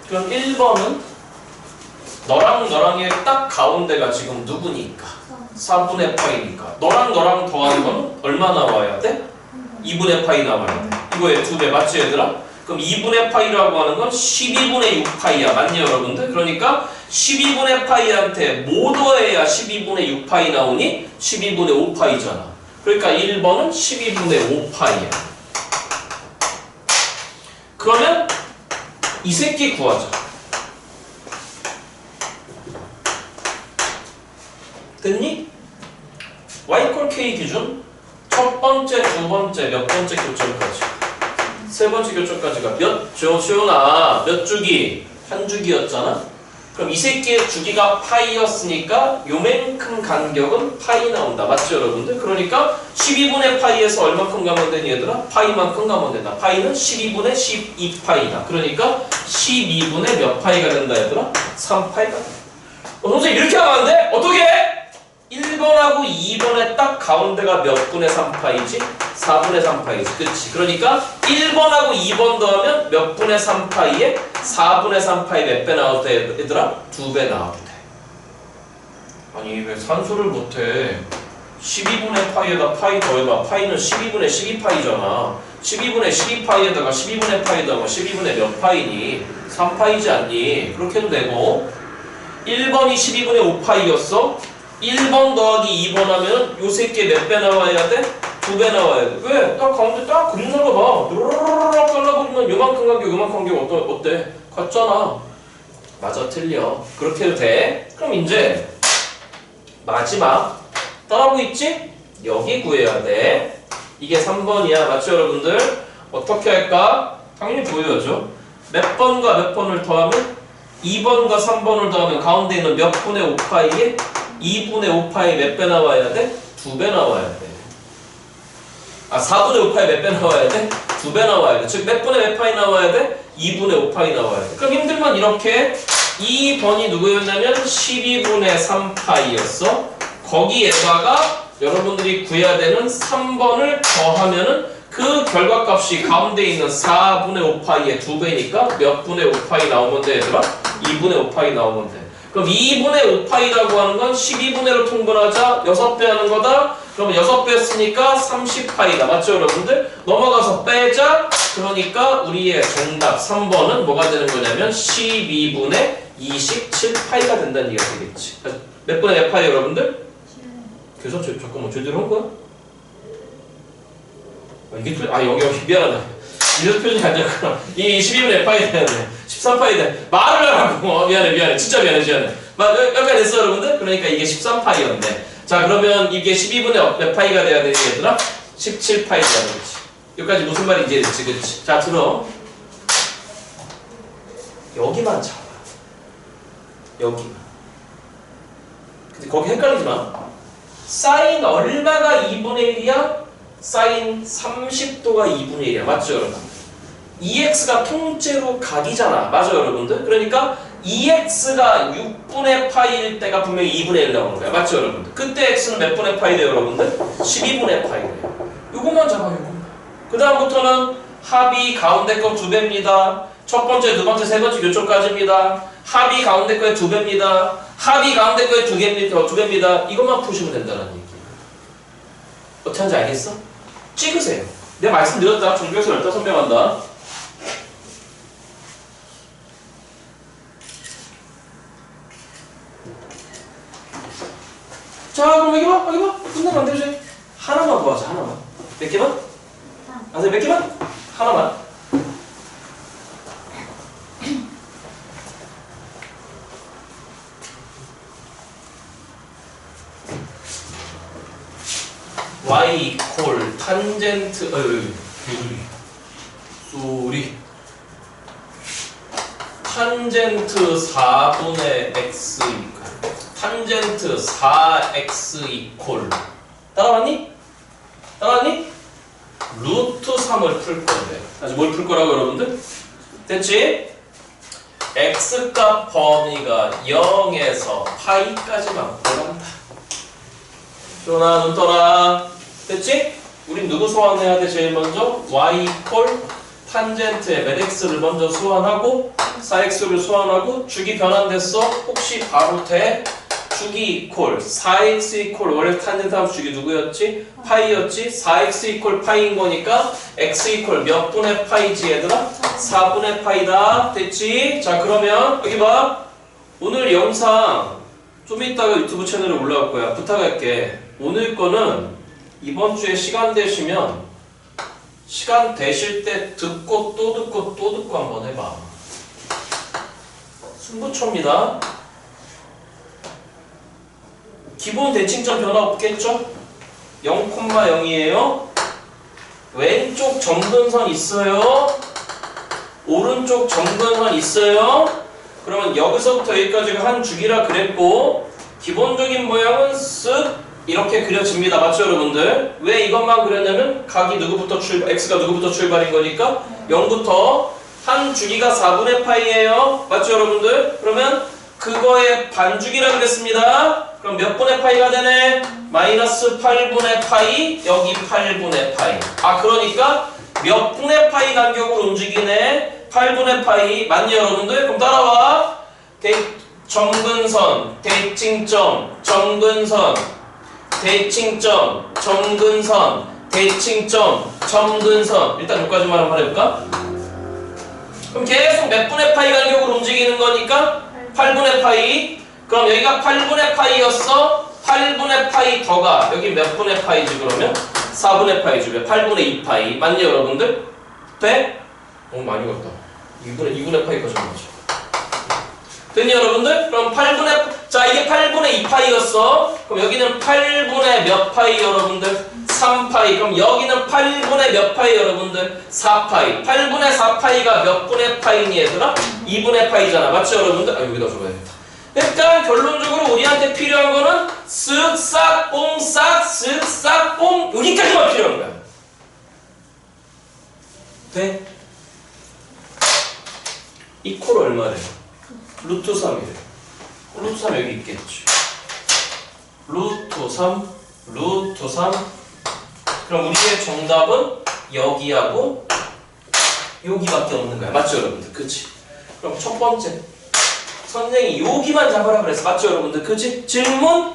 그럼 1번은 너랑의 딱 가운데가 지금 누구니까? 4분의 파이니까. 너랑 더하는 건 얼마 나와야 돼? 2분의 파이 나와야 돼. 이거의 2배 맞지 얘들아? 그럼 2분의 파이라고 하는 건 12분의 6파이야. 맞니 여러분들? 그러니까 12분의 파이한테 뭐 더해야 12분의 6파이 나오니? 12분의 5파이잖아. 그러니까 1번은 12분의 5파이야. 그러면 이 새끼 구하자. 됐니? y 콜 k 기준 첫 번째, 두 번째, 몇 번째 교점까지? 세 번째 교점까지가 몇 조시오나 몇 주기? 한 주기였잖아? 그럼 이 새끼의 주기가 파이였으니까 요만큼 간격은 파이 나온다. 맞죠 여러분들? 그러니까 12분의 파이에서 얼만큼 가면 되니 얘들아? 파이만큼 가면 된다. 파이는 12분의 12파이다. 그러니까 12분의 몇 파이가 된다 얘들아? 3파이가 된다. 선생님 이렇게 하면 안 돼? 어떻게 해? 1번하고 2번의 딱 가운데가 몇 분의 3파이지? 4분의 3파이지. 그치? 그러니까 1번하고 2번 더하면 몇 분의 3파이에 4분의 3파이 몇 배 나와도 돼? 얘들아? 2배 나와도 돼. 아니 왜 산수를 못해? 12분의 파이에다 파이 더해봐. 파이는 12분의 12파이잖아. 12분의 12파이에다가 12분의 파이 더하면 12분의 몇 파이니? 3파이지 않니? 그렇게 해도 되고 1번이 12분의 5파이였어? 1번 더하기 2번 하면 요 새끼 몇 배 나와야 돼? 2배 나와야 돼. 왜? 딱 가운데 딱 그림 나가봐. 르르르르 잘라버리면 요만큼 간격 요만큼 간격 어때? 같잖아. 맞아 틀려. 그렇게 해도 돼. 그럼 이제 마지막 따라하고 있지? 여기 구해야 돼. 이게 3번이야. 맞죠 여러분들? 어떻게 할까? 당연히 보여줘. 몇 번과 몇 번을 더하면 2번과 3번을 더하면 가운데 있는 몇 분의 5파이에 2분의 5파이 몇 배 나와야 돼? 2배 나와야 돼. 4분의 5파이 몇 배 나와야 돼? 2배 나와야 돼. 즉 몇 분의 몇 파이 나와야 돼? 2분의 5파이 나와야 돼. 그럼 힘들면 이렇게 2번이 누구였냐면 12분의 3파이였어. 거기에다가 여러분들이 구해야 되는 3번을 더하면은 그 결과값이 가운데 있는 4분의 5파이의 2배니까 몇 분의 5파이 나오면 돼 얘들아? 2분의 5파이 나오면 돼. 그럼 2분의 5파이라고 하는 건 12분의로 통분하자 6배 하는 거다. 그러면 6배였으니까 30파이다. 맞죠 여러분들? 넘어가서 빼자. 그러니까 우리의 정답 3번은 뭐가 되는 거냐면 12분의 27파이가 된다는 얘기가 되겠지. 몇 분의 몇 파이 여러분들? 교사 잠깐만 제대로 한 거야? 이게 여기 미안하다. 이래서 표준이 안 됐구나. 이 12분의 파이 되는데 13파이 돼. 말을 하라고. 미안해. 진짜 미안해. 여기까지 됐어 여러분들? 그러니까 이게 13파이였네. 자 그러면 이게 12분의 몇 파이가 돼야 되니 얘들아? 17파이가 되겠지. 여기까지 무슨 말인지 이해됐지? 그치? 자 들어. 여기만 잡아. 여기만. 근데 거기 헷갈리지 마. 사인 얼마가 2분의 1이야? 사인 30도가 2분의 1이야. 맞죠 여러분? 2x가 통째로 각이잖아. 맞죠 여러분들? 그러니까 2x가 6분의 파이일 때가 분명히 2분의 1 나오는 거야. 맞죠 여러분들? 그때 x는 몇 분의 파이 돼요 여러분들? 12분의 파이 돼요. 요것만 잡아 요것만. 그 다음부터는 합이 가운데 거 2배입니다. 첫 번째, 두 번째, 세 번째 교초까지입니다. 합이 가운데 거에 2배입니다. 합이 가운데 거에 2배입니다. 이것만 푸시면 된다는 얘기예요. 어떻게 하는지 알겠어? 찍으세요. 내가 말씀드렸다. 종교에서 15명 한다. 자 그럼 여기 봐. 끝나면 안 되지. 하나만 더 하자. 하나만. 몇 개만? 몇 개만? 하나만. y 이퀄 탄젠트 탄젠트 4분의 x 탄젠트 4x 이퀄 따라왔니? 루트 3을 풀 건데 아직 뭘 풀 거라고 여러분들? 됐지? x값 범위가 0에서 파이까지만 골란다. 조나 눈 떠라. 됐지? 우린 누구 소환해야 돼 제일 먼저? y 이퀄 탄젠트의 몇 x를 먼저 소환하고 4x를 소환하고 주기 변환됐어? 혹시 바로 돼? 주기 이퀄 4x 이퀄 원래 탄젠트 함수 주기 누구였지? 파이였지? 4x 이퀄 파이인 거니까 x 이퀄 몇 분의 파이지 얘들아? 4분의 파이다. 됐지? 자 그러면 여기 봐. 오늘 영상 좀 이따가 유튜브 채널에 올라올 거야. 부탁할게. 오늘 거는 이번 주에 시간 되시면 시간 되실 때 듣고 또 듣고 한번 해봐. 승부처입니다. 기본 대칭점 변화 없겠죠? 0,0이에요. 왼쪽 점근선 있어요. 오른쪽 점근선 있어요. 그러면 여기서부터 여기까지가 한 주기라 그랬고 기본적인 모양은 쓱 이렇게 그려집니다. 맞죠 여러분들? 왜 이것만 그렸냐면 각이 누구부터 x가 누구부터 출발인 거니까 0부터 한 주기가 4분의 파이예요. 맞죠 여러분들? 그러면 그거의 반주기라 그랬습니다. 그럼 몇 분의 파이가 되네? 마이너스 8분의 파이, 여기 8분의 파이. 그러니까 몇 분의 파이 간격으로 움직이네? 8분의 파이. 맞니 여러분들? 그럼 따라와. 점근선, 대칭점, 점근선, 대칭점, 점근선, 대칭점, 점근선. 일단 여기까지만 한번 해볼까? 그럼 계속 몇 분의 파이 간격으로 움직이는 거니까 8분의 파이. 그럼 여기가 8분의 파이였어. 8분의 파이 더가 여기 몇 분의 파이지 그러면? 4분의 파이지. 8분의 2파이. 맞니 여러분들? 돼? 많이 갔다. 2분의 파이까지 맞죠. 됐니 여러분들? 그럼 8분의 자 이게 8분의 2파이였어. 그럼 여기는 8분의 몇 파이 여러분들? 3파이. 그럼 여기는 8분의 몇 파이 여러분들? 4파이. 8분의 4파이가 몇 분의 파이니 얘들아? 2분의 파이잖아. 맞죠 여러분들? 여기다 줘야겠다. 일단 결론적으로 우리한테 필요한 거는 쓱싹 뽕싹 쓱싹 뽕 여기까지만 필요한 거야. 돼? 이퀄 얼마래? 루트 3이래. 루트 3 여기 있겠지. 루트 3 그럼 우리의 정답은 여기하고 여기밖에 없는 거야. 맞죠 여러분들? 그치? 그럼 첫 번째 선생님이 여기만 잡아라 그랬어. 맞죠 여러분들? 그치? 질문?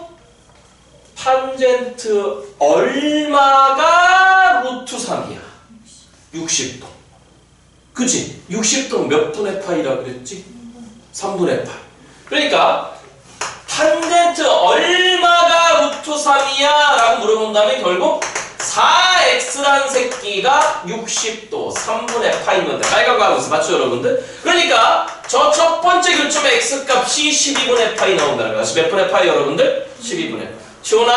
탄젠트 얼마가 루트 3이야? 60도. 그치? 60도 몇 분의 파이라 그랬지? 3분의 파이. 그러니까 탄젠트 얼마가 루트 3이야? 라고 물어본다면 결국 4x란 새끼가 60도 3분의 파이면 돼. 빨갛고 하고 있어. 맞죠 여러분들? 그러니까 저 첫 번째 교점의 x값이 12분의 파이 나온다는 거야. 몇 분의 파이 여러분들? 12분의 파이. 지훈아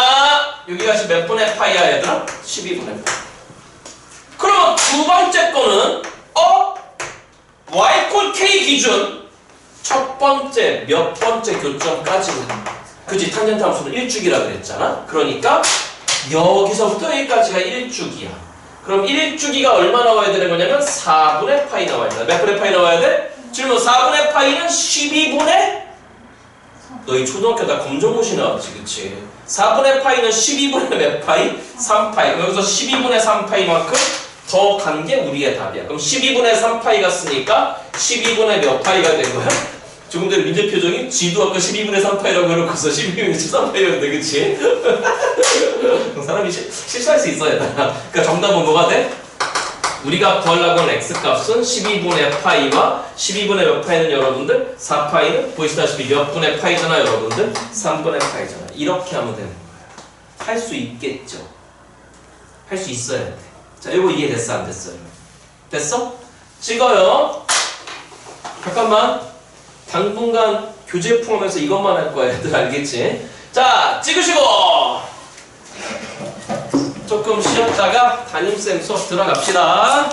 여기가 몇 분의 파이야 얘들아? 12분의 파이. 그러면 두 번째 거는 y 꼴 k 기준 첫 번째 몇 번째 교점까지는 그치? 탄젠트 함수는 1주기라 그랬잖아. 그러니까 여기서부터 여기까지가 1주기야. 그럼 1주기가 얼마 나와야 되는 거냐면 4분의 파이 나와야 돼. 몇 분의 파이 나와야 돼? 질문 4분의 파이는 12분의 너희 초등학교 다 검정고시 나왔지 그치? 4분의 파이는 12분의 몇 파이? 3파이. 여기서 12분의 3파이만큼 더 간 게 우리의 답이야. 그럼 12분의 3파이 갔으니까 12분의 몇 파이가 된 거야? 조금 전에 민재 표정이 지도 아까 12분의 3파이라고 해놓고서 12분의 13파이였는데 그치? 사람이 실수할 수 있어야 돼. 그러니까 정답은 뭐가 돼? 우리가 구하려고 하는 x값은 12분의 파이와 12분의 몇 파이는 여러분들? 4파이는 보시다시피 몇 분의 파이잖아 여러분들? 3분의 파이잖아. 이렇게 하면 되는 거야. 할 수 있겠죠? 할 수 있어야 돼. 자, 이거 이해됐어? 안 됐어요? 됐어? 찍어요. 잠깐만. 당분간 교재 포함해서 이것만 할 거야. 얘들 알겠지? 자, 찍으시고 조금 쉬었다가 담임쌤 수업 들어갑시다.